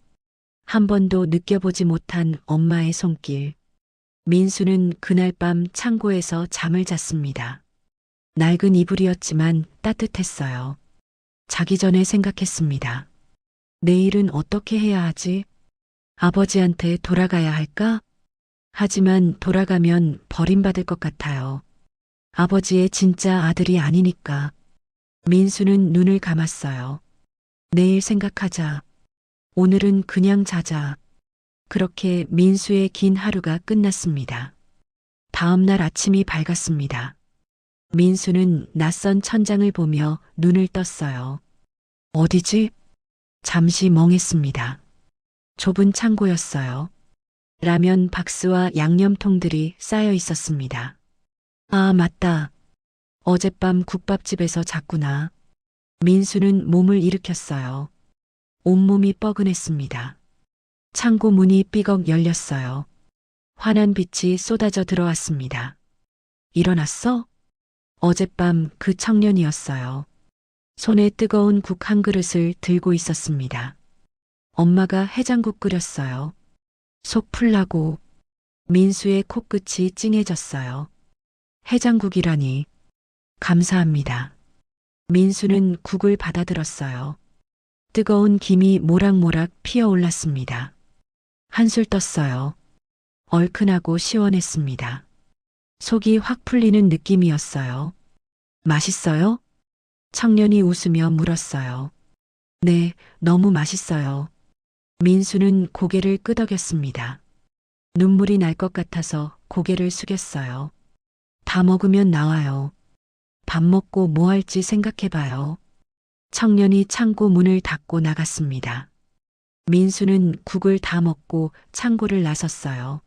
한 번도 느껴보지 못한 엄마의 손길. 민수는 그날 밤 창고에서 잠을 잤습니다. 낡은 이불이었지만 따뜻했어요. 자기 전에 생각했습니다. 내일은 어떻게 해야 하지? 아버지한테 돌아가야 할까? 하지만 돌아가면 버림받을 것 같아요. 아버지의 진짜 아들이 아니니까. 민수는 눈을 감았어요. 내일 생각하자. 오늘은 그냥 자자. 그렇게 민수의 긴 하루가 끝났습니다. 다음 날 아침이 밝았습니다. 민수는 낯선 천장을 보며 눈을 떴어요. 어디지? 잠시 멍했습니다. 좁은 창고였어요. 라면 박스와 양념통들이 쌓여 있었습니다. 아, 맞다. 어젯밤 국밥집에서 잤구나. 민수는 몸을 일으켰어요. 온몸이 뻐근했습니다. 창고 문이 삐걱 열렸어요. 환한 빛이 쏟아져 들어왔습니다. 일어났어? 어젯밤 그 청년이었어요. 손에 뜨거운 국 한 그릇을 들고 있었습니다. 엄마가 해장국 끓였어요. 속 풀라고. 민수의 코끝이 찡해졌어요. 해장국이라니. 감사합니다. 민수는 국을 받아들었어요. 뜨거운 김이 모락모락 피어올랐습니다. 한술 떴어요. 얼큰하고 시원했습니다. 속이 확 풀리는 느낌이었어요. 맛있어요? 청년이 웃으며 물었어요. 네, 너무 맛있어요. 민수는 고개를 끄덕였습니다. 눈물이 날 것 같아서 고개를 숙였어요. 다 먹으면 나와요. 밥 먹고 뭐 할지 생각해봐요. 청년이 창고 문을 닫고 나갔습니다. 민수는 국을 다 먹고 창고를 나섰어요.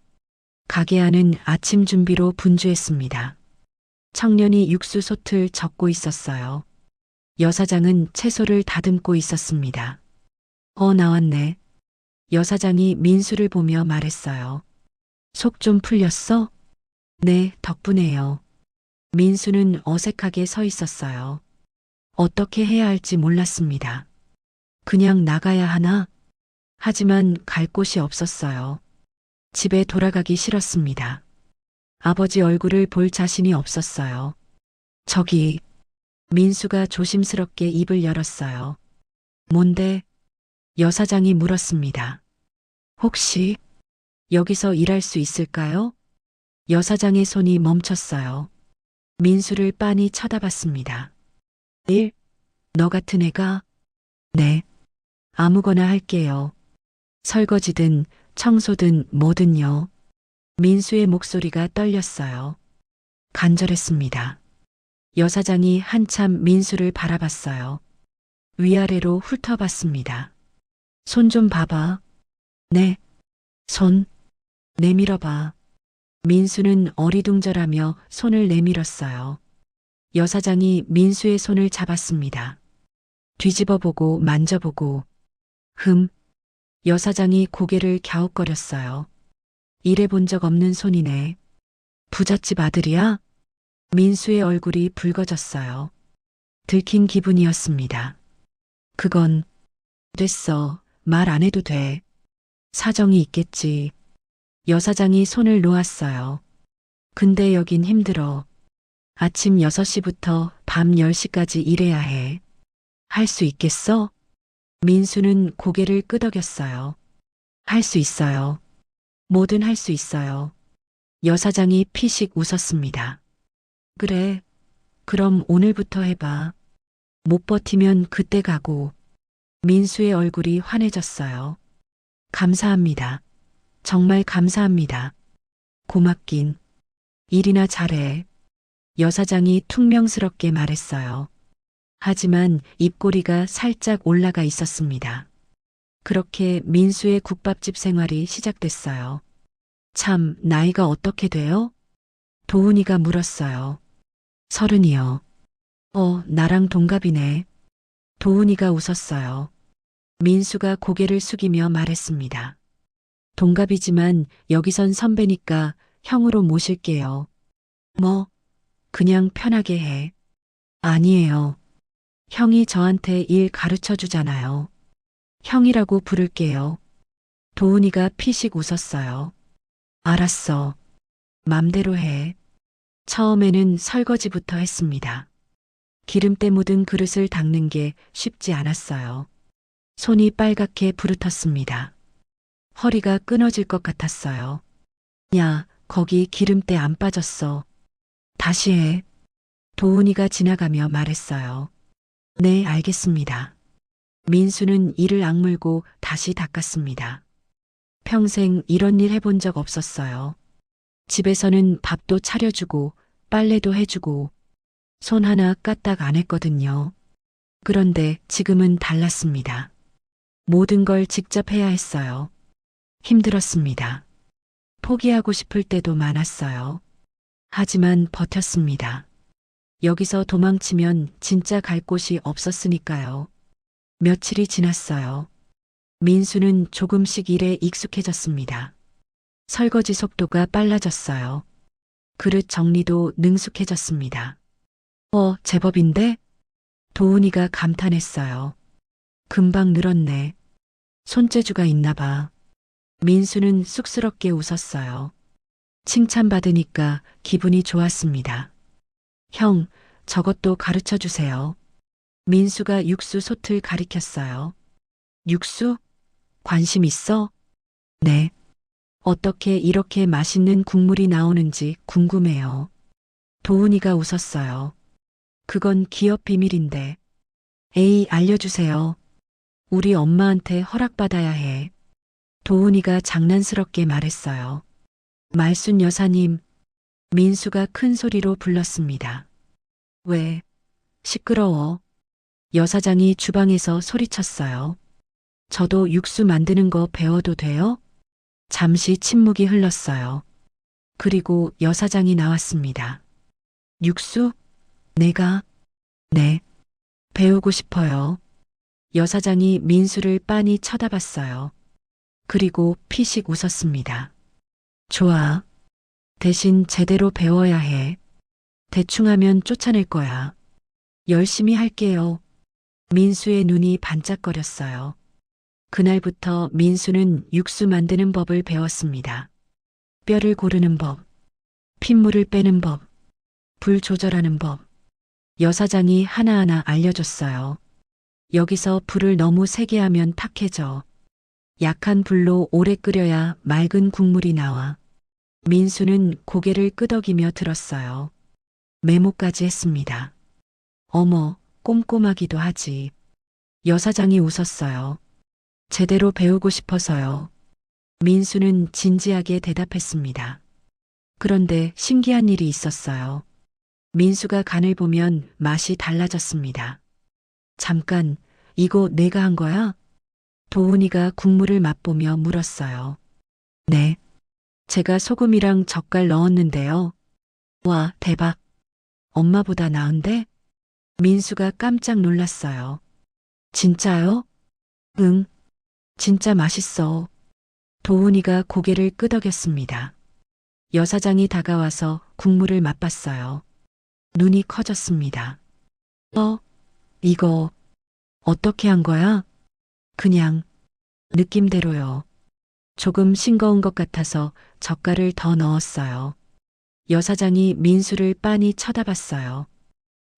가게 안은 아침 준비로 분주했습니다. 청년이 육수솥을 적고 있었어요. 여사장은 채소를 다듬고 있었습니다. 나왔네. 여사장이 민수를 보며 말했어요. 속 좀 풀렸어? 네, 덕분에요. 민수는 어색하게 서 있었어요. 어떻게 해야 할지 몰랐습니다. 그냥 나가야 하나? 하지만 갈 곳이 없었어요. 집에 돌아가기 싫었습니다. 아버지 얼굴을 볼 자신이 없었어요. 저기, 민수가 조심스럽게 입을 열었어요. 뭔데? 여사장이 물었습니다. 혹시 여기서 일할 수 있을까요? 여사장의 손이 멈췄어요. 민수를 빤히 쳐다봤습니다. 일? 너 같은 애가? 네. 아무거나 할게요. 설거지든 청소든 뭐든요. 민수의 목소리가 떨렸어요. 간절했습니다. 여사장이 한참 민수를 바라봤어요. 위아래로 훑어봤습니다. 손 좀 봐봐. 네. 손. 내밀어봐. 민수는 어리둥절하며 손을 내밀었어요. 여사장이 민수의 손을 잡았습니다. 뒤집어보고 만져보고. 여사장이 고개를 갸웃거렸어요. 일해본 적 없는 손이네. 부잣집 아들이야? 민수의 얼굴이 붉어졌어요. 들킨 기분이었습니다. 그건 됐어. 말 안 해도 돼. 사정이 있겠지. 여사장이 손을 놓았어요. 근데 여긴 힘들어. 아침 6시부터 밤 10시까지 일해야 해. 할 수 있겠어? 민수는 고개를 끄덕였어요. 할 수 있어요. 뭐든 할 수 있어요. 여사장이 피식 웃었습니다. 그래. 그럼 오늘부터 해봐. 못 버티면 그때 가고. 민수의 얼굴이 환해졌어요. 감사합니다. 정말 감사합니다. 고맙긴. 일이나 잘해. 여사장이 퉁명스럽게 말했어요. 하지만 입꼬리가 살짝 올라가 있었습니다. 그렇게 민수의 국밥집 생활이 시작됐어요. 참, 나이가 어떻게 돼요? 도훈이가 물었어요. 30이요. 나랑 동갑이네. 도훈이가 웃었어요. 민수가 고개를 숙이며 말했습니다. 동갑이지만 여기선 선배니까 형으로 모실게요. 뭐, 그냥 편하게 해. 아니에요. 형이 저한테 일 가르쳐 주잖아요. 형이라고 부를게요. 도훈이가 피식 웃었어요. 알았어. 맘대로 해. 처음에는 설거지부터 했습니다. 기름때 묻은 그릇을 닦는 게 쉽지 않았어요. 손이 빨갛게 부르텄습니다. 허리가 끊어질 것 같았어요. 야, 거기 기름때 안 빠졌어. 다시 해. 도훈이가 지나가며 말했어요. 네, 알겠습니다. 민수는 이를 악물고 다시 닦았습니다. 평생 이런 일 해본 적 없었어요. 집에서는 밥도 차려주고 빨래도 해주고 손 하나 까딱 안 했거든요. 그런데 지금은 달랐습니다. 모든 걸 직접 해야 했어요. 힘들었습니다. 포기하고 싶을 때도 많았어요. 하지만 버텼습니다. 여기서 도망치면 진짜 갈 곳이 없었으니까요. 며칠이 지났어요. 민수는 조금씩 일에 익숙해졌습니다. 설거지 속도가 빨라졌어요. 그릇 정리도 능숙해졌습니다. 제법인데? 도훈이가 감탄했어요. 금방 늘었네. 손재주가 있나 봐. 민수는 쑥스럽게 웃었어요. 칭찬받으니까 기분이 좋았습니다. 형, 저것도 가르쳐 주세요. 민수가 육수 솥을 가리켰어요. 육수? 관심 있어? 네. 어떻게 이렇게 맛있는 국물이 나오는지 궁금해요. 도훈이가 웃었어요. 그건 기업 비밀인데. 에이, 알려주세요. 우리 엄마한테 허락받아야 해. 도훈이가 장난스럽게 말했어요. 말순 여사님, 민수가 큰 소리로 불렀습니다. 왜? 시끄러워. 여사장이 주방에서 소리쳤어요. 저도 육수 만드는 거 배워도 돼요? 잠시 침묵이 흘렀어요. 그리고 여사장이 나왔습니다. 육수? 내가? 네. 배우고 싶어요. 여사장이 민수를 빤히 쳐다봤어요. 그리고 피식 웃었습니다. 좋아. 대신 제대로 배워야 해. 대충 하면 쫓아낼 거야. 열심히 할게요. 민수의 눈이 반짝거렸어요. 그날부터 민수는 육수 만드는 법을 배웠습니다. 뼈를 고르는 법, 핏물을 빼는 법, 불 조절하는 법. 여사장이 하나하나 알려줬어요. 여기서 불을 너무 세게 하면 탁해져. 약한 불로 오래 끓여야 맑은 국물이 나와. 민수는 고개를 끄덕이며 들었어요. 메모까지 했습니다. 어머, 꼼꼼하기도 하지. 여사장이 웃었어요. 제대로 배우고 싶어서요. 민수는 진지하게 대답했습니다. 그런데 신기한 일이 있었어요. 민수가 간을 보면 맛이 달라졌습니다. 잠깐, 이거 내가 한 거야? 도훈이가 국물을 맛보며 물었어요. 네. 제가 소금이랑 젓갈 넣었는데요. 와, 대박. 엄마보다 나은데? 민수가 깜짝 놀랐어요. 진짜요? 응. 진짜 맛있어. 도훈이가 고개를 끄덕였습니다. 여사장이 다가와서 국물을 맛봤어요. 눈이 커졌습니다. 이거 어떻게 한 거야? 그냥 느낌대로요. 조금 싱거운 것 같아서 젓갈을 더 넣었어요. 여사장이 민수를 빤히 쳐다봤어요.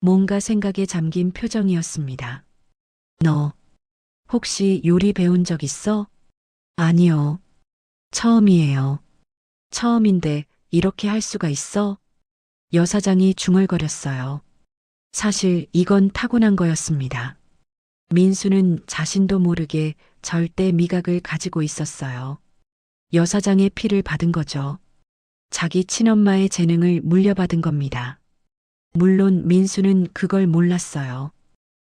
뭔가 생각에 잠긴 표정이었습니다. 너 혹시 요리 배운 적 있어? 아니요. 처음이에요. 처음인데 이렇게 할 수가 있어? 여사장이 중얼거렸어요. 사실 이건 타고난 거였습니다. 민수는 자신도 모르게 절대 미각을 가지고 있었어요. 여사장의 피를 받은 거죠. 자기 친엄마의 재능을 물려받은 겁니다. 물론 민수는 그걸 몰랐어요.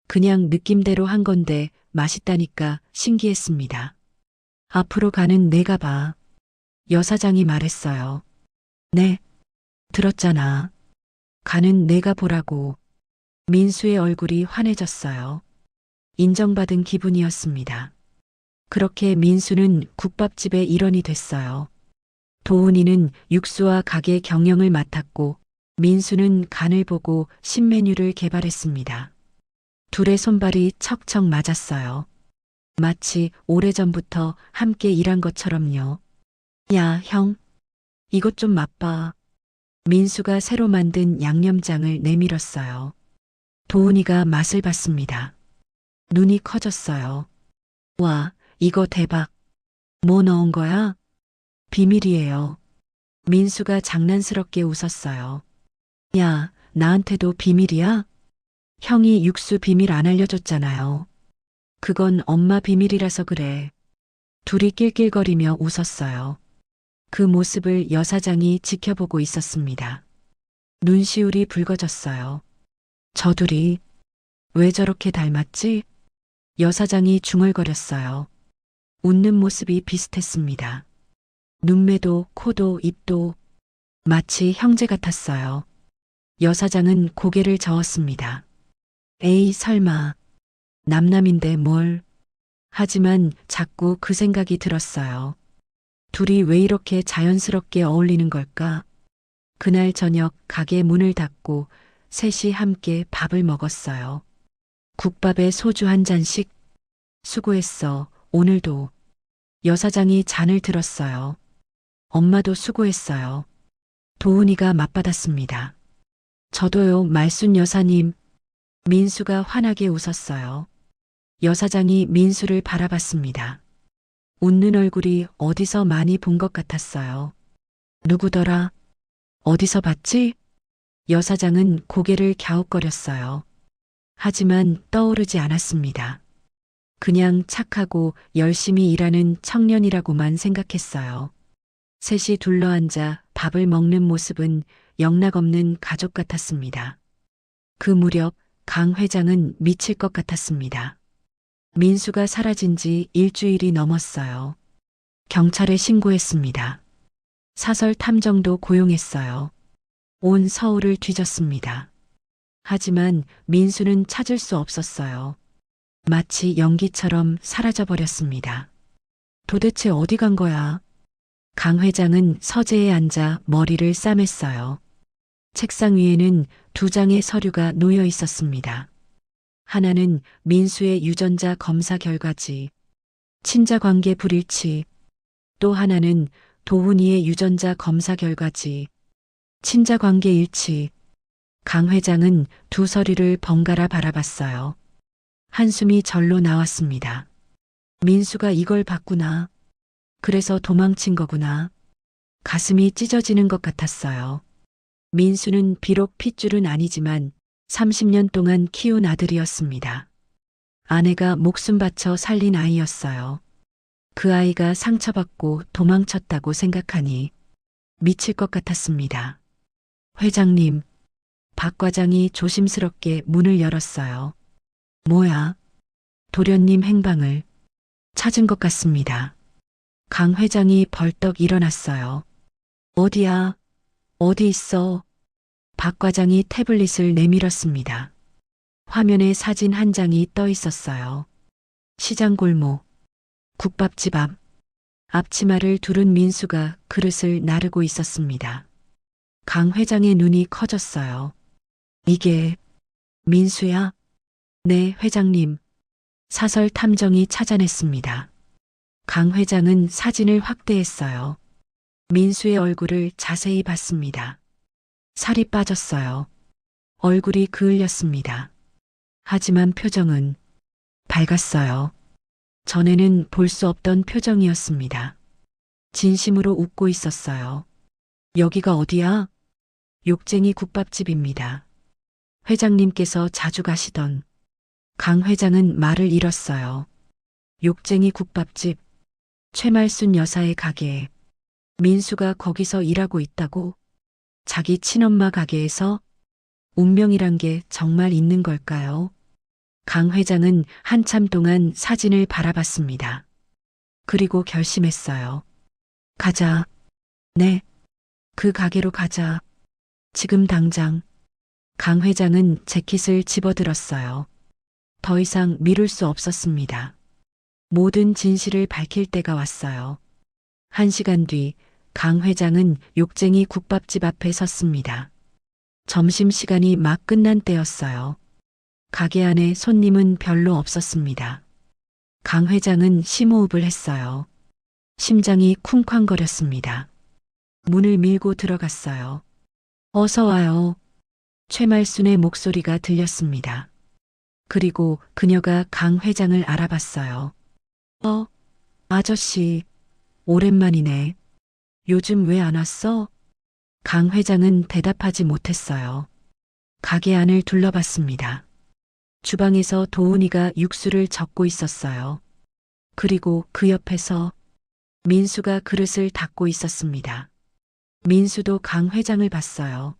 그냥 느낌대로 한 건데 맛있다니까 신기했습니다. 앞으로 가는 내가 봐. 여사장이 말했어요. 네, 들었잖아. 가는 내가 보라고. 민수의 얼굴이 환해졌어요. 인정받은 기분이었습니다. 그렇게 민수는 국밥집의 일원이 됐어요. 도훈이는 육수와 가게 경영을 맡았고 민수는 간을 보고 신메뉴를 개발했습니다. 둘의 손발이 척척 맞았어요. 마치 오래전부터 함께 일한 것처럼요. 야, 형. 이것 좀 맛봐. 민수가 새로 만든 양념장을 내밀었어요. 도훈이가 맛을 봤습니다. 눈이 커졌어요. 와, 이거 대박. 뭐 넣은 거야? 비밀이에요. 민수가 장난스럽게 웃었어요. 야, 나한테도 비밀이야? 형이 육수 비밀 안 알려줬잖아요. 그건 엄마 비밀이라서 그래. 둘이 낄낄거리며 웃었어요. 그 모습을 여사장이 지켜보고 있었습니다. 눈시울이 붉어졌어요. 저 둘이 왜 저렇게 닮았지? 여사장이 중얼거렸어요. 웃는 모습이 비슷했습니다. 눈매도 코도 입도 마치 형제 같았어요. 여사장은 고개를 저었습니다. 에이, 설마. 남남인데 뭘. 하지만 자꾸 그 생각이 들었어요. 둘이 왜 이렇게 자연스럽게 어울리는 걸까? 그날 저녁 가게 문을 닫고 셋이 함께 밥을 먹었어요. 국밥에 소주 한 잔씩. 수고했어, 오늘도. 여사장이 잔을 들었어요. 엄마도 수고했어요. 도훈이가 맞받았습니다. 저도요, 말순 여사님. 민수가 환하게 웃었어요. 여사장이 민수를 바라봤습니다. 웃는 얼굴이 어디서 많이 본 것 같았어요. 누구더라? 어디서 봤지? 여사장은 고개를 갸웃거렸어요. 하지만 떠오르지 않았습니다. 그냥 착하고 열심히 일하는 청년이라고만 생각했어요. 셋이 둘러앉아 밥을 먹는 모습은 영락없는 가족 같았습니다. 그 무렵 강 회장은 미칠 것 같았습니다. 민수가 사라진 지 일주일이 넘었어요. 경찰에 신고했습니다. 사설 탐정도 고용했어요. 온 서울을 뒤졌습니다. 하지만 민수는 찾을 수 없었어요. 마치 연기처럼 사라져버렸습니다. 도대체 어디 간 거야? 강 회장은 서재에 앉아 머리를 싸맸어요. 책상 위에는 두 장의 서류가 놓여 있었습니다. 하나는 민수의 유전자 검사 결과지, 친자 관계 불일치. 또 하나는 도훈이의 유전자 검사 결과지, 친자 관계 일치. 강 회장은 두 서류를 번갈아 바라봤어요. 한숨이 절로 나왔습니다. 민수가 이걸 봤구나. 그래서 도망친 거구나. 가슴이 찢어지는 것 같았어요. 민수는 비록 핏줄은 아니지만 30년 동안 키운 아들이었습니다. 아내가 목숨 바쳐 살린 아이였어요. 그 아이가 상처받고 도망쳤다고 생각하니 미칠 것 같았습니다. 회장님, 박 과장이 조심스럽게 문을 열었어요. 뭐야? 도련님 행방을 찾은 것 같습니다. 강 회장이 벌떡 일어났어요. 어디야? 어디 있어? 박 과장이 태블릿을 내밀었습니다. 화면에 사진 한 장이 떠 있었어요. 시장 골목, 국밥집 앞, 앞치마를 두른 민수가 그릇을 나르고 있었습니다. 강 회장의 눈이 커졌어요. 이게 민수야? 네, 회장님. 사설 탐정이 찾아냈습니다. 강 회장은 사진을 확대했어요. 민수의 얼굴을 자세히 봤습니다. 살이 빠졌어요. 얼굴이 그을렸습니다. 하지만 표정은 밝았어요. 전에는 볼 수 없던 표정이었습니다. 진심으로 웃고 있었어요. 여기가 어디야? 욕쟁이 국밥집입니다. 회장님께서 자주 가시던. 강 회장은 말을 잃었어요. 욕쟁이 국밥집, 최말순 여사의 가게에 민수가 거기서 일하고 있다고? 자기 친엄마 가게에서? 운명이란 게 정말 있는 걸까요? 강 회장은 한참 동안 사진을 바라봤습니다. 그리고 결심했어요. 가자. 네. 그 가게로 가자. 지금 당장. 강 회장은 재킷을 집어들었어요. 더 이상 미룰 수 없었습니다. 모든 진실을 밝힐 때가 왔어요. 1시간 뒤 강 회장은 욕쟁이 국밥집 앞에 섰습니다. 점심시간이 막 끝난 때였어요. 가게 안에 손님은 별로 없었습니다. 강 회장은 심호흡을 했어요. 심장이 쿵쾅거렸습니다. 문을 밀고 들어갔어요. 어서 와요. 최말순의 목소리가 들렸습니다. 그리고 그녀가 강 회장을 알아봤어요. 아저씨, 오랜만이네. 요즘 왜 안 왔어? 강 회장은 대답하지 못했어요. 가게 안을 둘러봤습니다. 주방에서 도훈이가 육수를 적고 있었어요. 그리고 그 옆에서 민수가 그릇을 닦고 있었습니다. 민수도 강 회장을 봤어요.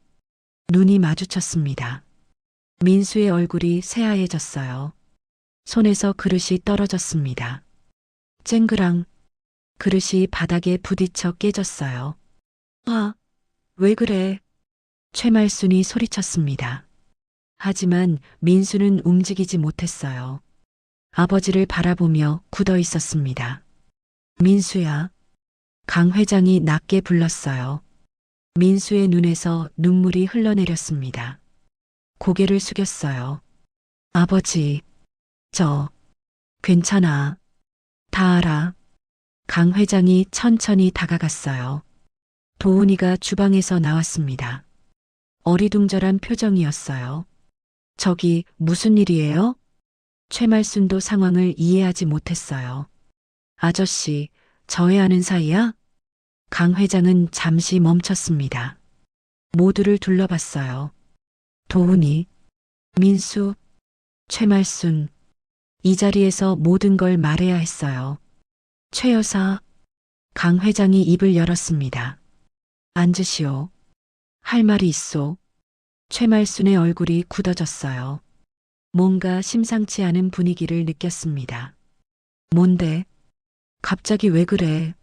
눈이 마주쳤습니다. 민수의 얼굴이 새하얘졌어요. 손에서 그릇이 떨어졌습니다. 쨍그랑 그릇이 바닥에 부딪혀 깨졌어요. 왜 그래? 최말순이 소리쳤습니다. 하지만 민수는 움직이지 못했어요. 아버지를 바라보며 굳어 있었습니다. 민수야. 강 회장이 낮게 불렀어요. 민수의 눈에서 눈물이 흘러내렸습니다. 고개를 숙였어요. 아버지, 저, 괜찮아. 다 알아. 강 회장이 천천히 다가갔어요. 도훈이가 주방에서 나왔습니다. 어리둥절한 표정이었어요. 저기 무슨 일이에요? 최말순도 상황을 이해하지 못했어요. 아저씨, 저애 아는 사이야? 강 회장은 잠시 멈췄습니다. 모두를 둘러봤어요. 도훈이, 민수, 최말순. 이 자리에서 모든 걸 말해야 했어요. 최 여사, 강 회장이 입을 열었습니다. 앉으시오. 할 말이 있소. 최말순의 얼굴이 굳어졌어요. 뭔가 심상치 않은 분위기를 느꼈습니다. 뭔데? 갑자기 왜 그래?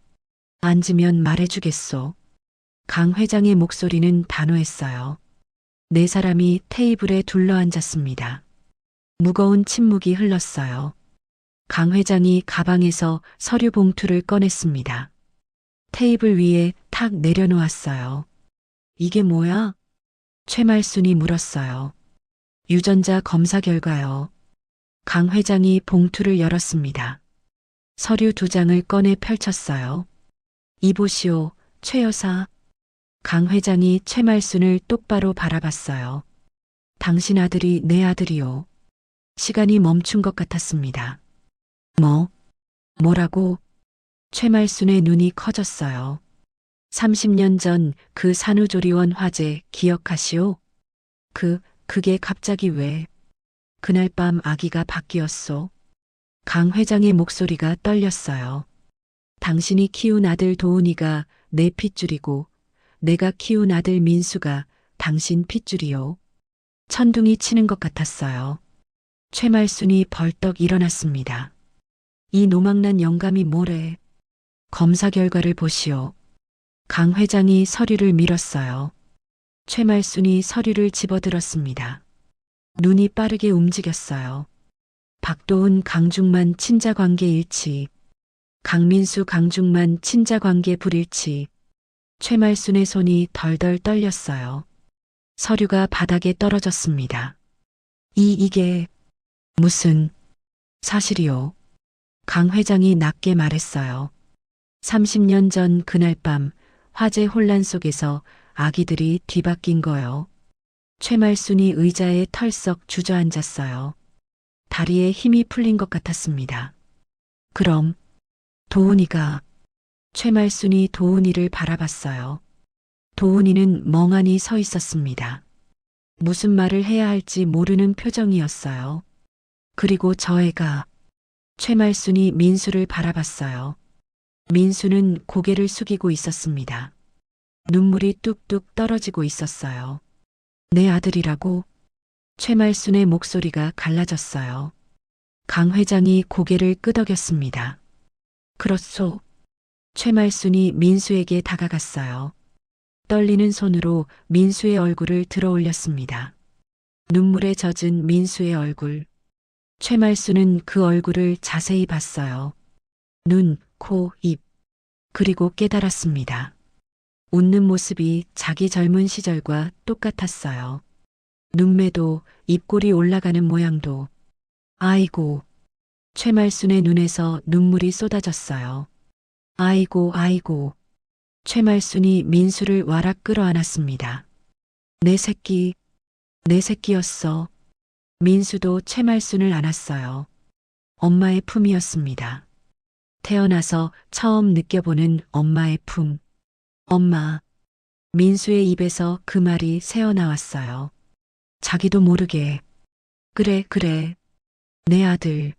앉으면 말해주겠소. 강 회장의 목소리는 단호했어요. 네 사람이 테이블에 둘러앉았습니다. 무거운 침묵이 흘렀어요. 강 회장이 가방에서 서류 봉투를 꺼냈습니다. 테이블 위에 탁 내려놓았어요. 이게 뭐야? 최말순이 물었어요. 유전자 검사 결과요. 강 회장이 봉투를 열었습니다. 서류 2장을 꺼내 펼쳤어요. 이보시오, 최 여사. 강 회장이 최말순을 똑바로 바라봤어요. 당신 아들이 내 아들이요. 시간이 멈춘 것 같았습니다. 뭐라고? 최말순의 눈이 커졌어요. 30년 전 그 산후조리원 화재 기억하시오? 그게 갑자기 왜? 그날 밤 아기가 바뀌었소. 강 회장의 목소리가 떨렸어요. 당신이 키운 아들 도훈이가 내 핏줄이고 내가 키운 아들 민수가 당신 핏줄이요. 천둥이 치는 것 같았어요. 최말순이 벌떡 일어났습니다. 이 노망난 영감이 뭐래? 검사 결과를 보시오. 강 회장이 서류를 밀었어요. 최말순이 서류를 집어들었습니다. 눈이 빠르게 움직였어요. 박도훈 강중만 친자관계 일치. 강민수 강중만 친자관계 불일치. 최말순의 손이 덜덜 떨렸어요. 서류가 바닥에 떨어졌습니다. 이게 무슨 사실이요? 강 회장이 낮게 말했어요. 30년 전 그날 밤 화재 혼란 속에서 아기들이 뒤바뀐 거요. 최말순이 의자에 털썩 주저앉았어요. 다리에 힘이 풀린 것 같았습니다. 그럼 도훈이가 최말순이 도훈이를 바라봤어요. 도훈이는 멍하니 서 있었습니다. 무슨 말을 해야 할지 모르는 표정이었어요. 그리고 저 애가 최말순이 민수를 바라봤어요. 민수는 고개를 숙이고 있었습니다. 눈물이 뚝뚝 떨어지고 있었어요. 내 아들이라고? 최말순의 목소리가 갈라졌어요. 강 회장이 고개를 끄덕였습니다. 그렇소. 최말순이 민수에게 다가갔어요. 떨리는 손으로 민수의 얼굴을 들어 올렸습니다. 눈물에 젖은 민수의 얼굴. 최말순은 그 얼굴을 자세히 봤어요. 눈, 코, 입. 그리고 깨달았습니다. 웃는 모습이 자기 젊은 시절과 똑같았어요. 눈매도 입꼬리 올라가는 모양도. 아이고. 최말순의 눈에서 눈물이 쏟아졌어요. 아이고. 최말순이 민수를 와락 끌어안았습니다. 내 새끼였어. 민수도 최말순을 안았어요. 엄마의 품이었습니다. 태어나서 처음 느껴보는 엄마의 품. 엄마. 민수의 입에서 그 말이 새어나왔어요. 자기도 모르게. 그래. 내 아들.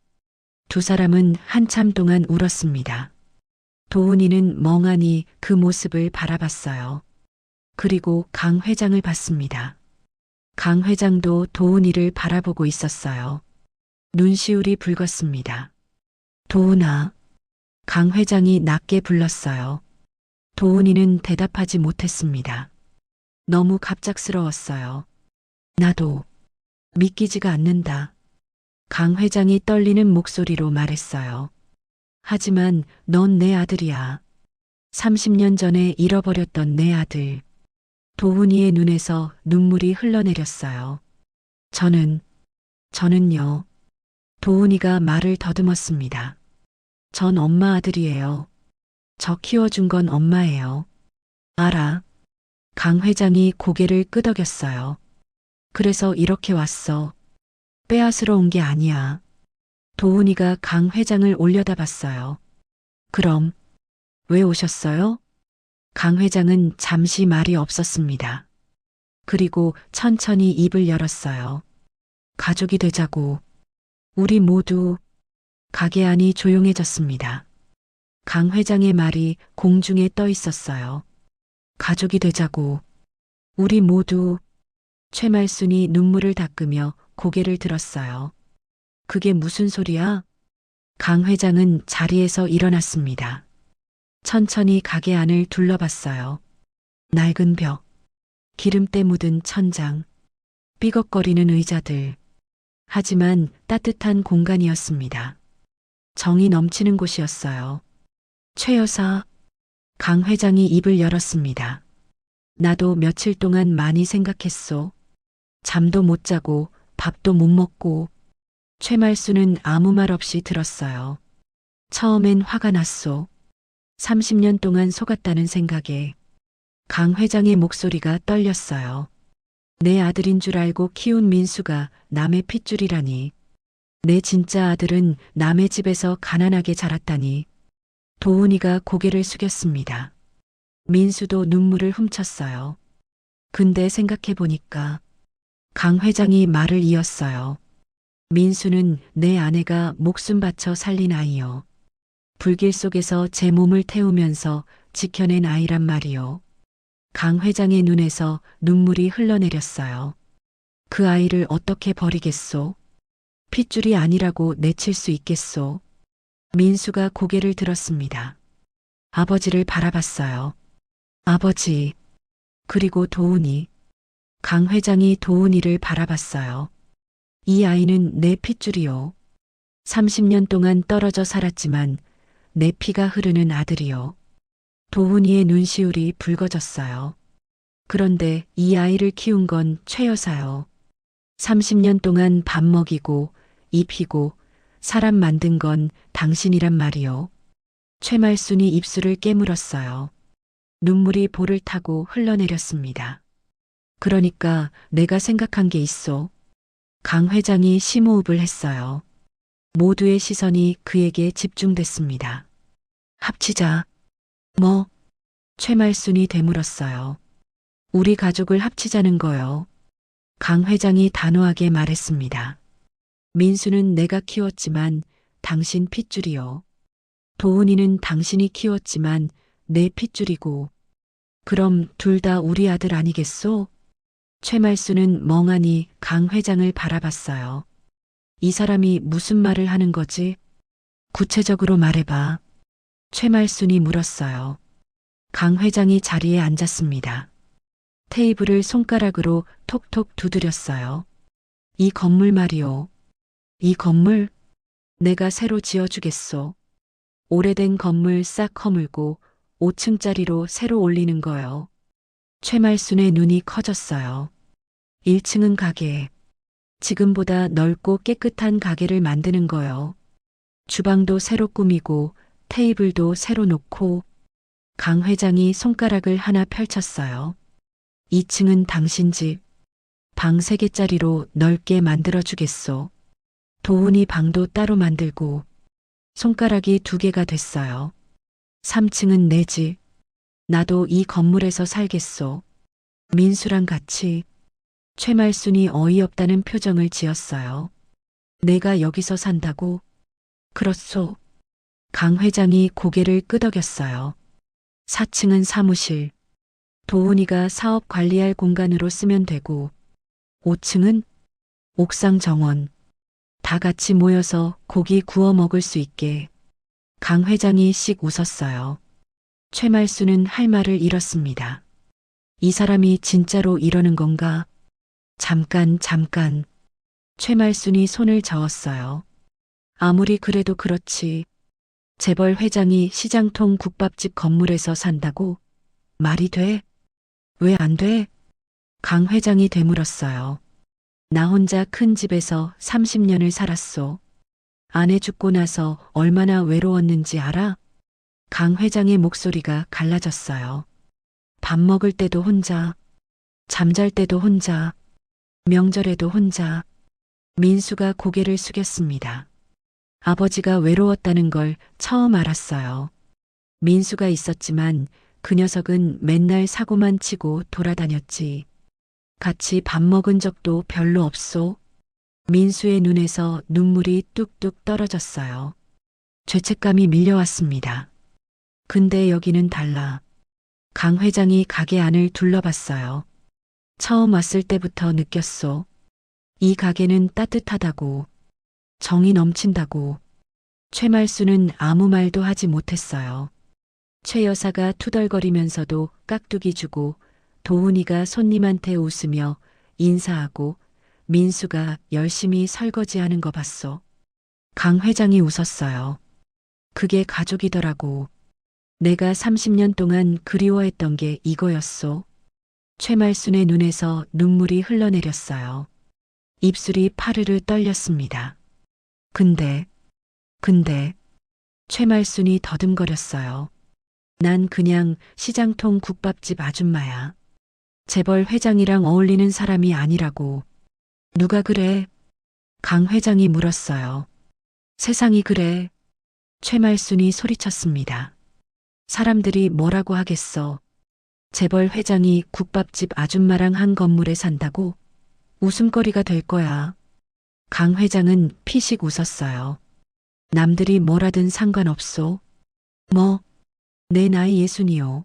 두 사람은 한참 동안 울었습니다. 도훈이는 멍하니 그 모습을 바라봤어요. 그리고 강 회장을 봤습니다. 강 회장도 도훈이를 바라보고 있었어요. 눈시울이 붉었습니다. 도훈아. 강 회장이 낮게 불렀어요. 도훈이는 대답하지 못했습니다. 너무 갑작스러웠어요. 나도 믿기지가 않는다. 강 회장이 떨리는 목소리로 말했어요. 하지만 넌 내 아들이야. 30년 전에 잃어버렸던 내 아들. 도훈이의 눈에서 눈물이 흘러내렸어요. 저는요. 도훈이가 말을 더듬었습니다. 전 엄마 아들이에요. 저 키워준 건 엄마예요. 알아. 강 회장이 고개를 끄덕였어요. 그래서 이렇게 왔어. 빼앗으러 온 게 아니야. 도훈이가 강 회장을 올려다봤어요. 그럼 왜 오셨어요? 강 회장은 잠시 말이 없었습니다. 그리고 천천히 입을 열었어요. 가족이 되자고. 우리 모두. 가게 안이 조용해졌습니다. 강 회장의 말이 공중에 떠 있었어요. 가족이 되자고. 우리 모두. 최말순이 눈물을 닦으며 고개를 들었어요. 그게 무슨 소리야? 강 회장은 자리에서 일어났습니다. 천천히 가게 안을 둘러봤어요. 낡은 벽, 기름때 묻은 천장, 삐걱거리는 의자들. 하지만 따뜻한 공간이었습니다. 정이 넘치는 곳이었어요. 최 여사, 강 회장이 입을 열었습니다. 나도 며칠 동안 많이 생각했소. 잠도 못 자고 밥도 못 먹고. 최말수는 아무 말 없이 들었어요. 처음엔 화가 났소. 30년 동안 속았다는 생각에. 강 회장의 목소리가 떨렸어요. 내 아들인 줄 알고 키운 민수가 남의 핏줄이라니. 내 진짜 아들은 남의 집에서 가난하게 자랐다니. 도훈이가 고개를 숙였습니다. 민수도 눈물을 훔쳤어요. 근데 생각해보니까 강 회장이 말을 이었어요. 민수는 내 아내가 목숨 바쳐 살린 아이요. 불길 속에서 제 몸을 태우면서 지켜낸 아이란 말이요. 강 회장의 눈에서 눈물이 흘러내렸어요. 그 아이를 어떻게 버리겠소? 핏줄이 아니라고 내칠 수 있겠소? 민수가 고개를 들었습니다. 아버지를 바라봤어요. 아버지, 그리고 도훈이. 강 회장이 도훈이를 바라봤어요. 이 아이는 내 핏줄이요. 30년 동안 떨어져 살았지만 내 피가 흐르는 아들이요. 도훈이의 눈시울이 붉어졌어요. 그런데 이 아이를 키운 건 최 여사요. 30년 동안 밥 먹이고 입히고 사람 만든 건 당신이란 말이요. 최말순이 입술을 깨물었어요. 눈물이 볼을 타고 흘러내렸습니다. 그러니까 내가 생각한 게 있어. 강 회장이 심호흡을 했어요. 모두의 시선이 그에게 집중됐습니다. 합치자. 뭐? 최말순이 되물었어요. 우리 가족을 합치자는 거요. 강 회장이 단호하게 말했습니다. 민수는 내가 키웠지만 당신 핏줄이요. 도훈이는 당신이 키웠지만 내 핏줄이고. 그럼 둘 다 우리 아들 아니겠소? 최말수는 멍하니 강 회장을 바라봤어요. 이 사람이 무슨 말을 하는 거지? 구체적으로 말해봐. 최말순이 물었어요. 강 회장이 자리에 앉았습니다. 테이블을 손가락으로 톡톡 두드렸어요. 이 건물 말이오. 이 건물? 내가 새로 지어주겠소. 오래된 건물 싹 허물고 5층짜리로 새로 올리는 거요. 최말순의 눈이 커졌어요. 1층은 가게. 지금보다 넓고 깨끗한 가게를 만드는 거요. 주방도 새로 꾸미고 테이블도 새로 놓고. 강 회장이 손가락을 하나 펼쳤어요. 2층은 당신 집. 방 3개짜리로 넓게 만들어주겠소. 도훈이 방도 따로 만들고. 손가락이 2개가 됐어요. 3층은 내 집. 나도 이 건물에서 살겠소. 민수랑 같이. 최말순이 어이없다는 표정을 지었어요. 내가 여기서 산다고? 그렇소. 강 회장이 고개를 끄덕였어요. 4층은 사무실. 도훈이가 사업 관리할 공간으로 쓰면 되고. 5층은 옥상 정원. 다 같이 모여서 고기 구워 먹을 수 있게. 강 회장이 씩 웃었어요. 최말수는 할 말을 잃었습니다. 이 사람이 진짜로 이러는 건가? 잠깐. 최말순이 손을 저었어요. 아무리 그래도 그렇지. 재벌 회장이 시장통 국밥집 건물에서 산다고? 말이 돼? 왜 안 돼? 강 회장이 되물었어요. 나 혼자 큰 집에서 30년을 살았소. 아내 죽고 나서 얼마나 외로웠는지 알아? 강 회장의 목소리가 갈라졌어요. 밥 먹을 때도 혼자, 잠잘 때도 혼자, 명절에도 혼자. 민수가 고개를 숙였습니다. 아버지가 외로웠다는 걸 처음 알았어요. 민수가 있었지만 그 녀석은 맨날 사고만 치고 돌아다녔지. 같이 밥 먹은 적도 별로 없소. 민수의 눈에서 눈물이 뚝뚝 떨어졌어요. 죄책감이 밀려왔습니다. 근데 여기는 달라. 강 회장이 가게 안을 둘러봤어요. 처음 왔을 때부터 느꼈소. 이 가게는 따뜻하다고, 정이 넘친다고. 최말수는 아무 말도 하지 못했어요. 최 여사가 투덜거리면서도 깍두기 주고, 도훈이가 손님한테 웃으며 인사하고, 민수가 열심히 설거지하는 거 봤소. 강 회장이 웃었어요. 그게 가족이더라고. 내가 30년 동안 그리워했던 게 이거였소. 최말순의 눈에서 눈물이 흘러내렸어요. 입술이 파르르 떨렸습니다. 근데, 최말순이 더듬거렸어요. 난 그냥 시장통 국밥집 아줌마야. 재벌 회장이랑 어울리는 사람이 아니라고. 누가 그래? 강 회장이 물었어요. 세상이 그래. 최말순이 소리쳤습니다. 사람들이 뭐라고 하겠어. 재벌 회장이 국밥집 아줌마랑 한 건물에 산다고? 웃음거리가 될 거야. 강 회장은 피식 웃었어요. 남들이 뭐라든 상관없소. 뭐, 내 나이 60이요.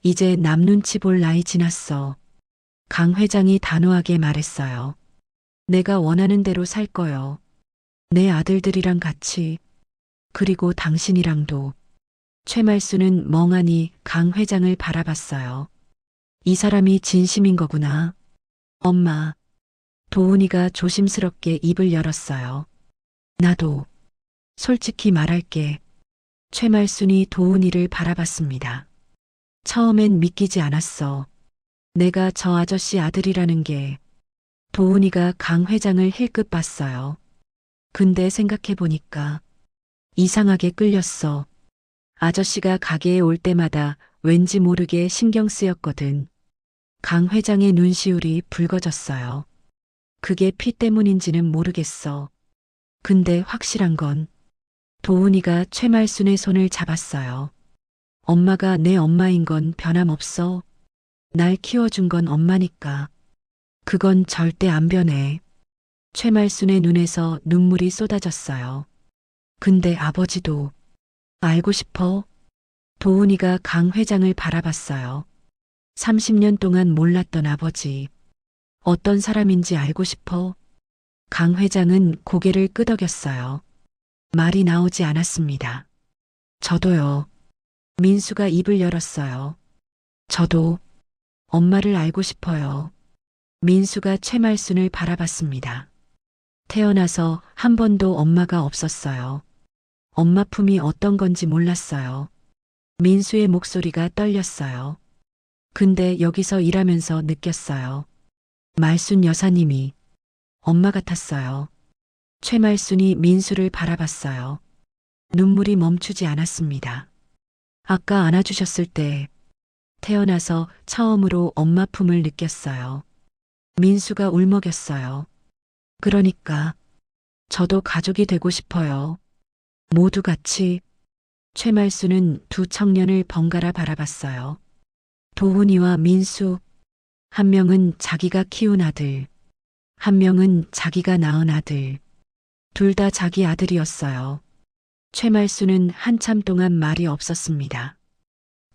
이제 남 눈치 볼 나이 지났어. 강 회장이 단호하게 말했어요. 내가 원하는 대로 살 거요. 내 아들들이랑 같이. 그리고 당신이랑도. 최말수는 멍하니 강 회장을 바라봤어요. 이 사람이 진심인 거구나. 엄마. 도훈이가 조심스럽게 입을 열었어요. 나도. 솔직히 말할게. 최말순이 도훈이를 바라봤습니다. 처음엔 믿기지 않았어. 내가 저 아저씨 아들이라는 게. 도훈이가 강 회장을 힐끗 봤어요. 근데 생각해보니까 이상하게 끌렸어. 아저씨가 가게에 올 때마다 왠지 모르게 신경 쓰였거든. 강 회장의 눈시울이 붉어졌어요. 그게 피 때문인지는 모르겠어. 근데 확실한 건 도훈이가 최말순의 손을 잡았어요. 엄마가 내 엄마인 건 변함없어. 날 키워준 건 엄마니까. 그건 절대 안 변해. 최말순의 눈에서 눈물이 쏟아졌어요. 근데 아버지도 알고 싶어? 도훈이가 강 회장을 바라봤어요. 30년 동안 몰랐던 아버지. 어떤 사람인지 알고 싶어? 강 회장은 고개를 끄덕였어요. 말이 나오지 않았습니다. 저도요. 민수가 입을 열었어요. 저도 엄마를 알고 싶어요. 민수가 최말순을 바라봤습니다. 태어나서 한 번도 엄마가 없었어요. 엄마 품이 어떤 건지 몰랐어요. 민수의 목소리가 떨렸어요. 근데 여기서 일하면서 느꼈어요. 말순 여사님이 엄마 같았어요. 최말순이 민수를 바라봤어요. 눈물이 멈추지 않았습니다. 아까 안아주셨을 때 태어나서 처음으로 엄마 품을 느꼈어요. 민수가 울먹였어요. 그러니까 저도 가족이 되고 싶어요. 모두 같이. 최말수는 두 청년을 번갈아 바라봤어요. 도훈이와 민수. 한 명은 자기가 키운 아들, 한 명은 자기가 낳은 아들. 둘 다 자기 아들이었어요. 최말수는 한참 동안 말이 없었습니다.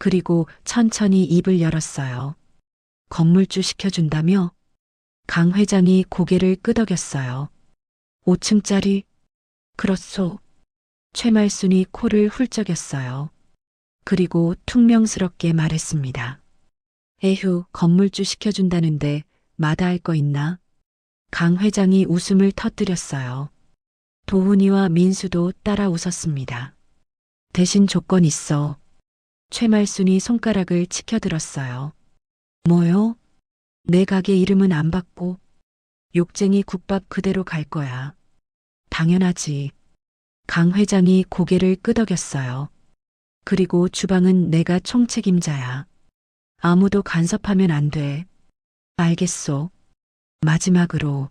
그리고 천천히 입을 열었어요. 건물주 시켜준다며? 강 회장이 고개를 끄덕였어요. 5층짜리? 그렇소. 최말순이 코를 훌쩍였어요. 그리고 퉁명스럽게 말했습니다. 에휴, 건물주 시켜준다는데 마다할 거 있나? 강 회장이 웃음을 터뜨렸어요. 도훈이와 민수도 따라 웃었습니다. 대신 조건 있어. 최말순이 손가락을 치켜들었어요. 뭐요? 내 가게 이름은 안 바꿔. 욕쟁이 국밥 그대로 갈 거야. 당연하지. 강 회장이 고개를 끄덕였어요. 그리고 주방은 내가 총책임자야. 아무도 간섭하면 안 돼. 알겠소. 마지막으로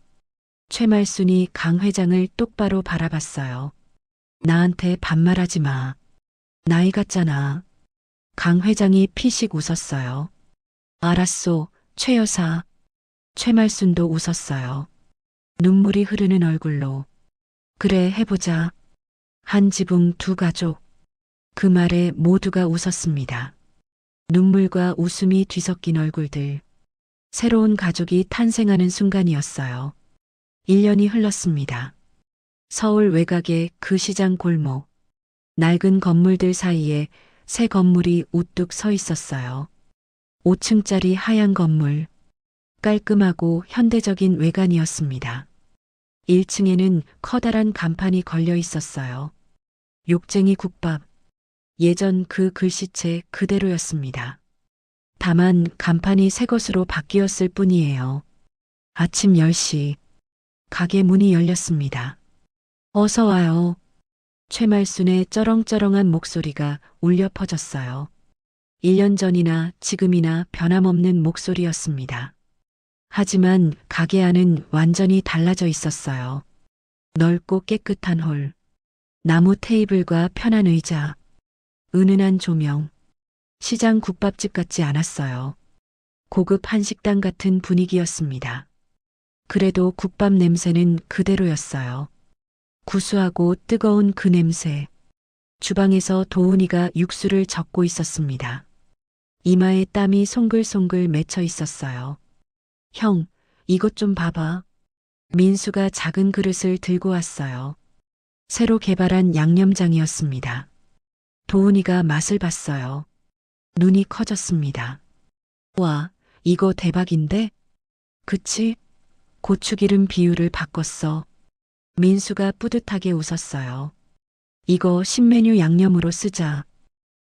최말순이 강 회장을 똑바로 바라봤어요. 나한테 반말하지 마. 나이 같잖아. 강 회장이 피식 웃었어요. 알았소, 최 여사. 최말순도 웃었어요. 눈물이 흐르는 얼굴로. 그래, 해보자. 한 지붕 두 가족. 그 말에 모두가 웃었습니다. 눈물과 웃음이 뒤섞인 얼굴들. 새로운 가족이 탄생하는 순간이었어요. 1년이 흘렀습니다. 서울 외곽의 그 시장 골목. 낡은 건물들 사이에 새 건물이 우뚝 서 있었어요. 5층짜리 하얀 건물. 깔끔하고 현대적인 외관이었습니다. 1층에는 커다란 간판이 걸려 있었어요. 욕쟁이 국밥. 예전 그 글씨체 그대로였습니다. 다만 간판이 새 것으로 바뀌었을 뿐이에요. 아침 10시. 가게 문이 열렸습니다. 어서 와요. 최말순의 쩌렁쩌렁한 목소리가 울려 퍼졌어요. 1년 전이나 지금이나 변함없는 목소리였습니다. 하지만 가게 안은 완전히 달라져 있었어요. 넓고 깨끗한 홀, 나무 테이블과 편한 의자, 은은한 조명. 시장 국밥집 같지 않았어요. 고급 한식당 같은 분위기였습니다. 그래도 국밥 냄새는 그대로였어요. 구수하고 뜨거운 그 냄새. 주방에서 도훈이가 육수를 적고 있었습니다. 이마에 땀이 송글송글 맺혀 있었어요. 형, 이것 좀 봐봐. 민수가 작은 그릇을 들고 왔어요. 새로 개발한 양념장이었습니다. 도훈이가 맛을 봤어요. 눈이 커졌습니다. 와, 이거 대박인데? 그치? 고추기름 비율을 바꿨어. 민수가 뿌듯하게 웃었어요. 이거 신메뉴 양념으로 쓰자.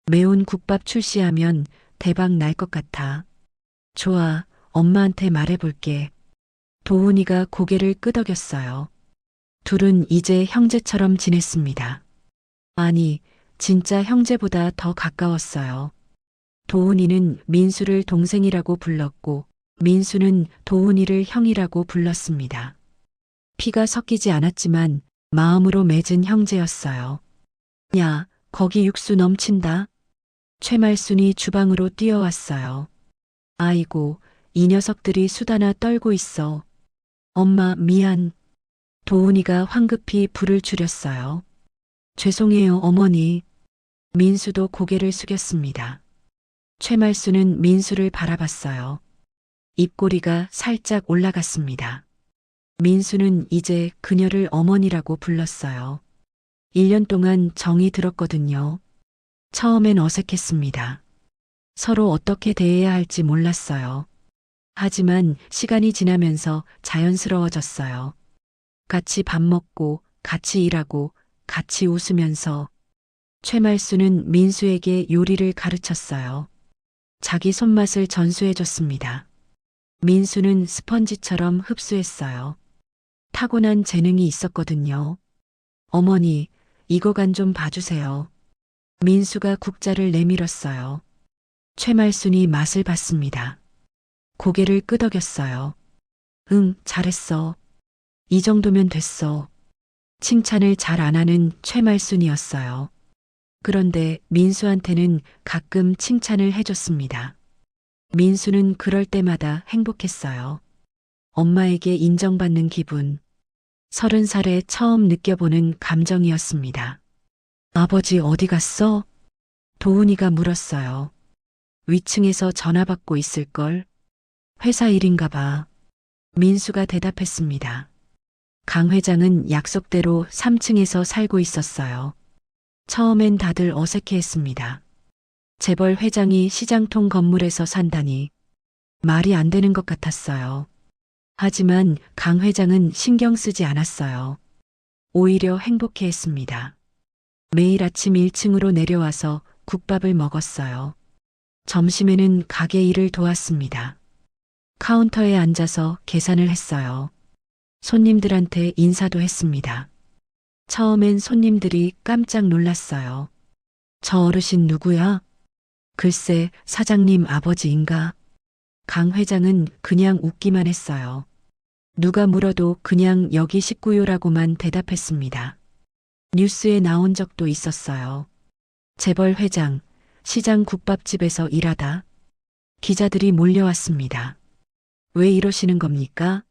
매운 국밥 출시하면 대박 날 것 같아. 좋아, 엄마한테 말해볼게. 도훈이가 고개를 끄덕였어요. 둘은 이제 형제처럼 지냈습니다. 아니, 진짜 형제보다 더 가까웠어요. 도훈이는 민수를 동생이라고 불렀고, 민수는 도훈이를 형이라고 불렀습니다. 피가 섞이지 않았지만 마음으로 맺은 형제였어요. 야, 거기 육수 넘친다. 최말순이 주방으로 뛰어왔어요. 아이고, 이 녀석들이 수다나 떨고 있어. 엄마, 미안. 도훈이가 황급히 불을 줄였어요. 죄송해요, 어머니. 민수도 고개를 숙였습니다. 최말순은 민수를 바라봤어요. 입꼬리가 살짝 올라갔습니다. 민수는 이제 그녀를 어머니라고 불렀어요. 1년 동안 정이 들었거든요. 처음엔 어색했습니다. 서로 어떻게 대해야 할지 몰랐어요. 하지만 시간이 지나면서 자연스러워졌어요. 같이 밥 먹고, 같이 일하고, 같이 웃으면서 최말순은 민수에게 요리를 가르쳤어요. 자기 손맛을 전수해줬습니다. 민수는 스펀지처럼 흡수했어요. 타고난 재능이 있었거든요. 어머니, 이거 간 좀 봐주세요. 민수가 국자를 내밀었어요. 최말순이 맛을 봤습니다. 고개를 끄덕였어요. 응, 잘했어. 이 정도면 됐어. 칭찬을 잘 안 하는 최말순이었어요. 그런데 민수한테는 가끔 칭찬을 해줬습니다. 민수는 그럴 때마다 행복했어요. 엄마에게 인정받는 기분. 30살에 처음 느껴보는 감정이었습니다. 아버지 어디 갔어? 도훈이가 물었어요. 위층에서 전화 받고 있을걸? 회사 일인가 봐. 민수가 대답했습니다. 강 회장은 약속대로 3층에서 살고 있었어요. 처음엔 다들 어색해했습니다. 재벌 회장이 시장통 건물에서 산다니. 말이 안 되는 것 같았어요. 하지만 강 회장은 신경 쓰지 않았어요. 오히려 행복해 했습니다. 매일 아침 1층으로 내려와서 국밥을 먹었어요. 점심에는 가게 일을 도왔습니다. 카운터에 앉아서 계산을 했어요. 손님들한테 인사도 했습니다. 처음엔 손님들이 깜짝 놀랐어요. 저 어르신 누구야? 글쎄, 사장님 아버지인가? 강 회장은 그냥 웃기만 했어요. 누가 물어도 그냥 여기 식구요라고만 대답했습니다. 뉴스에 나온 적도 있었어요. 재벌 회장, 시장 국밥집에서 일하다. 기자들이 몰려왔습니다. 왜 이러시는 겁니까?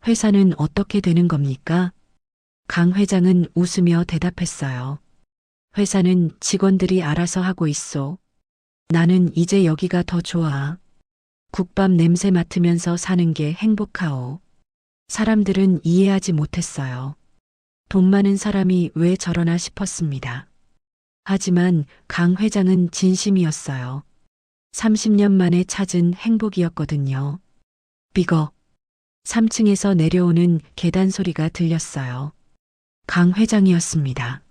회사는 어떻게 되는 겁니까? 강 회장은 웃으며 대답했어요. 회사는 직원들이 알아서 하고 있어. 나는 이제 여기가 더 좋아. 국밥 냄새 맡으면서 사는 게 행복하오. 사람들은 이해하지 못했어요. 돈 많은 사람이 왜 저러나 싶었습니다. 하지만 강 회장은 진심이었어요. 30년 만에 찾은 행복이었거든요. 비거. 3층에서 내려오는 계단 소리가 들렸어요. 강 회장이었습니다.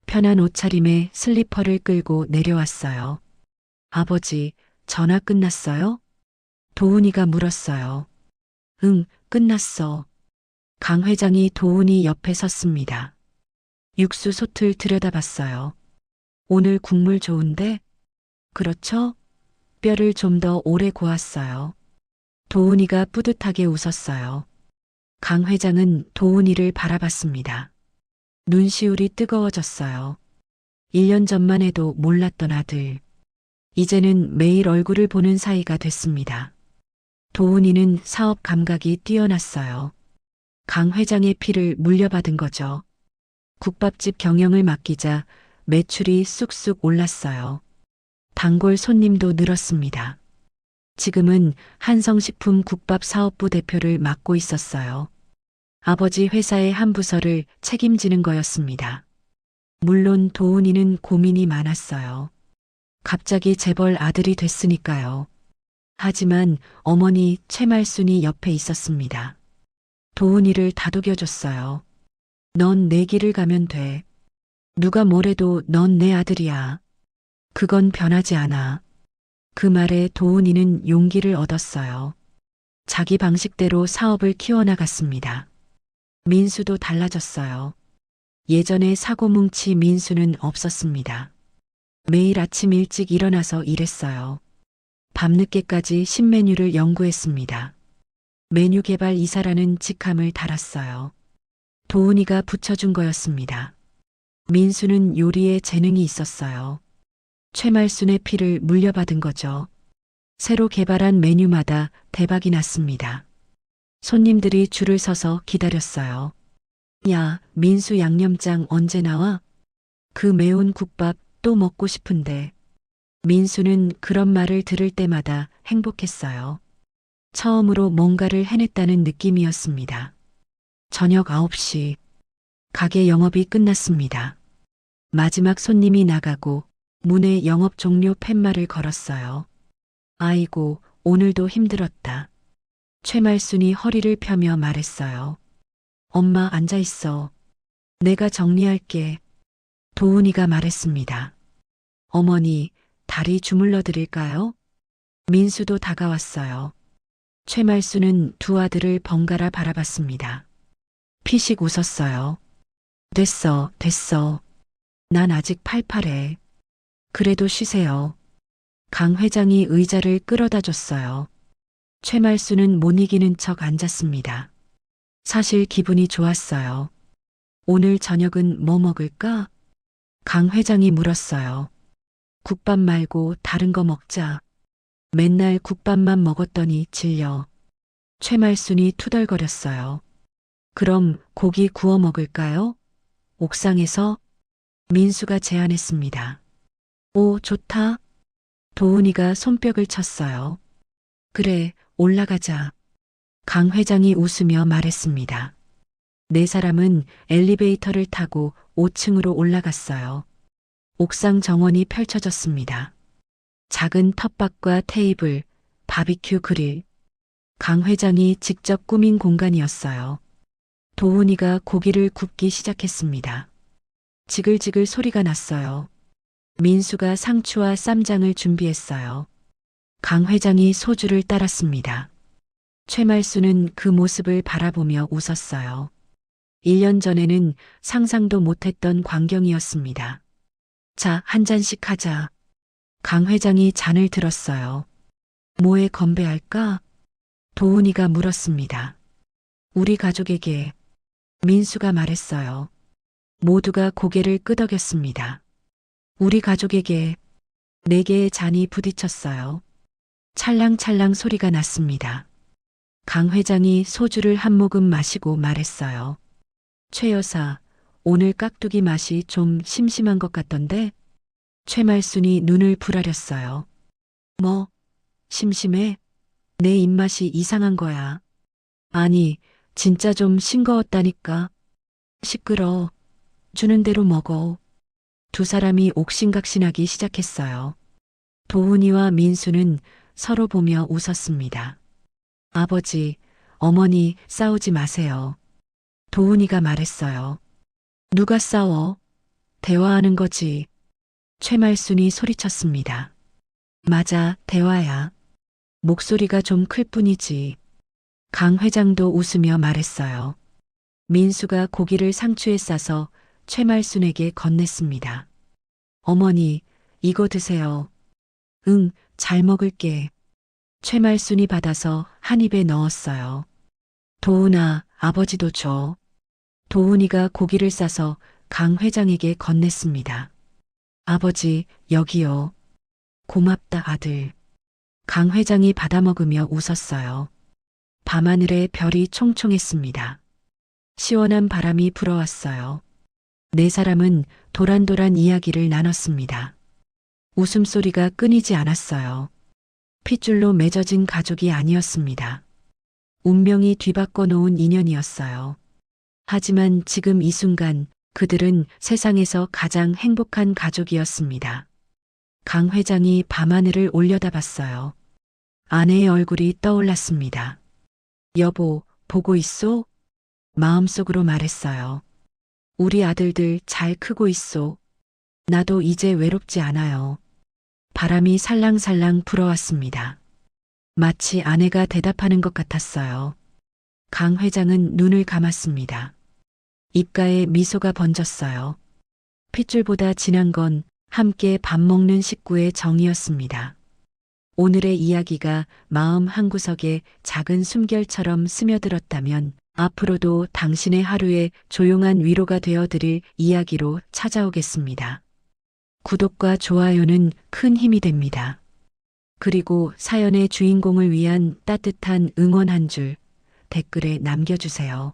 편한 옷차림에 슬리퍼를 끌고 내려왔어요. 아버지, 전화 끝났어요? 도훈이가 물었어요. 응, 끝났어. 강 회장이 도훈이 옆에 섰습니다. 육수 솥을 들여다봤어요. 오늘 국물 좋은데? 그렇죠? 뼈를 좀 더 오래 구웠어요. 도훈이가 뿌듯하게 웃었어요. 강 회장은 도훈이를 바라봤습니다. 눈시울이 뜨거워졌어요. 1년 전만 해도 몰랐던 아들. 이제는 매일 얼굴을 보는 사이가 됐습니다. 도훈이는 사업 감각이 뛰어났어요. 강 회장의 피를 물려받은 거죠. 국밥집 경영을 맡기자 매출이 쑥쑥 올랐어요. 단골 손님도 늘었습니다. 지금은 한성식품 국밥사업부 대표를 맡고 있었어요. 아버지 회사의 한 부서를 책임지는 거였습니다. 물론 도훈이는 고민이 많았어요. 갑자기 재벌 아들이 됐으니까요. 하지만 어머니 최말순이 옆에 있었습니다. 도훈이를 다독여줬어요. 넌 내 길을 가면 돼. 누가 뭐래도 넌 내 아들이야. 그건 변하지 않아. 그 말에 도훈이는 용기를 얻었어요. 자기 방식대로 사업을 키워나갔습니다. 민수도 달라졌어요. 예전에 사고뭉치 민수는 없었습니다. 매일 아침 일찍 일어나서 일했어요. 밤늦게까지 신메뉴를 연구했습니다. 메뉴 개발 이사라는 직함을 달았어요. 도훈이가 붙여준 거였습니다. 민수는 요리에 재능이 있었어요. 최말순의 피를 물려받은 거죠. 새로 개발한 메뉴마다 대박이 났습니다. 손님들이 줄을 서서 기다렸어요. 야, 민수 양념장 언제 나와? 그 매운 국밥 또 먹고 싶은데. 민수는 그런 말을 들을 때마다 행복했어요. 처음으로 뭔가를 해냈다는 느낌이었습니다. 저녁 9시. 가게 영업이 끝났습니다. 마지막 손님이 나가고 문에 영업 종료 팻말을 걸었어요. 아이고, 오늘도 힘들었다. 최말순이 허리를 펴며 말했어요. 엄마 앉아 있어. 내가 정리할게. 도훈이가 말했습니다. 어머니, 다리 주물러 드릴까요? 민수도 다가왔어요. 최말순은 두 아들을 번갈아 바라봤습니다. 피식 웃었어요. 됐어, 됐어. 난 아직 팔팔해. 그래도 쉬세요. 강 회장이 의자를 끌어다 줬어요. 최말순은 못 이기는 척 앉았습니다. 사실 기분이 좋았어요. 오늘 저녁은 뭐 먹을까? 강 회장이 물었어요. 국밥 말고 다른 거 먹자. 맨날 국밥만 먹었더니 질려. 최말순이 투덜거렸어요. 그럼 고기 구워 먹을까요? 옥상에서? 민수가 제안했습니다. 오, 좋다. 도훈이가 손뼉을 쳤어요. 그래, 올라가자. 강 회장이 웃으며 말했습니다. 네 사람은 엘리베이터를 타고 5층으로 올라갔어요. 옥상 정원이 펼쳐졌습니다. 작은 텃밭과 테이블, 바비큐 그릴. 강 회장이 직접 꾸민 공간이었어요. 도훈이가 고기를 굽기 시작했습니다. 지글지글 소리가 났어요. 민수가 상추와 쌈장을 준비했어요. 강 회장이 소주를 따랐습니다. 최말수는 그 모습을 바라보며 웃었어요. 1년 전에는 상상도 못했던 광경이었습니다. 자, 한 잔씩 하자. 강 회장이 잔을 들었어요. 뭐에 건배할까? 도훈이가 물었습니다. 우리 가족에게. 민수가 말했어요. 모두가 고개를 끄덕였습니다. 우리 가족에게 4개의 잔이 부딪혔어요. 찰랑찰랑 소리가 났습니다. 강 회장이 소주를 한 모금 마시고 말했어요. 최 여사, 오늘 깍두기 맛이 좀 심심한 것 같던데? 최말순이 눈을 부라렸어요. 뭐, 심심해? 내 입맛이 이상한 거야. 아니, 진짜 좀 싱거웠다니까. 시끄러. 주는 대로 먹어. 두 사람이 옥신각신하기 시작했어요. 도훈이와 민수는 서로 보며 웃었습니다. 아버지, 어머니 싸우지 마세요. 도훈이가 말했어요. 누가 싸워? 대화하는 거지. 최말순이 소리쳤습니다. 맞아, 대화야. 목소리가 좀 클 뿐이지. 강 회장도 웃으며 말했어요. 민수가 고기를 상추에 싸서 최말순에게 건넸습니다. 어머니, 이거 드세요. 응, 잘 먹을게. 최말순이 받아서 한 입에 넣었어요. 도훈아, 아버지도 줘. 도훈이가 고기를 싸서 강 회장에게 건넸습니다. 아버지, 여기요. 고맙다, 아들. 강 회장이 받아먹으며 웃었어요. 밤하늘에 별이 총총했습니다. 시원한 바람이 불어왔어요. 4사람은 도란도란 이야기를 나눴습니다. 웃음소리가 끊이지 않았어요. 핏줄로 맺어진 가족이 아니었습니다. 운명이 뒤바꿔 놓은 인연이었어요. 하지만 지금 이 순간 그들은 세상에서 가장 행복한 가족이었습니다. 강 회장이 밤하늘을 올려다봤어요. 아내의 얼굴이 떠올랐습니다. 여보, 보고 있소? 마음속으로 말했어요. 우리 아들들 잘 크고 있소. 나도 이제 외롭지 않아요. 바람이 살랑살랑 불어왔습니다. 마치 아내가 대답하는 것 같았어요. 강 회장은 눈을 감았습니다. 입가에 미소가 번졌어요. 핏줄보다 진한 건 함께 밥 먹는 식구의 정이었습니다. 오늘의 이야기가 마음 한구석에 작은 숨결처럼 스며들었다면 앞으로도 당신의 하루에 조용한 위로가 되어드릴 이야기로 찾아오겠습니다. 구독과 좋아요는 큰 힘이 됩니다. 그리고 사연의 주인공을 위한 따뜻한 응원 한 줄 댓글에 남겨주세요.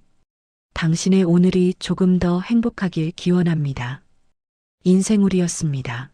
당신의 오늘이 조금 더 행복하길 기원합니다. 인생우리였습니다.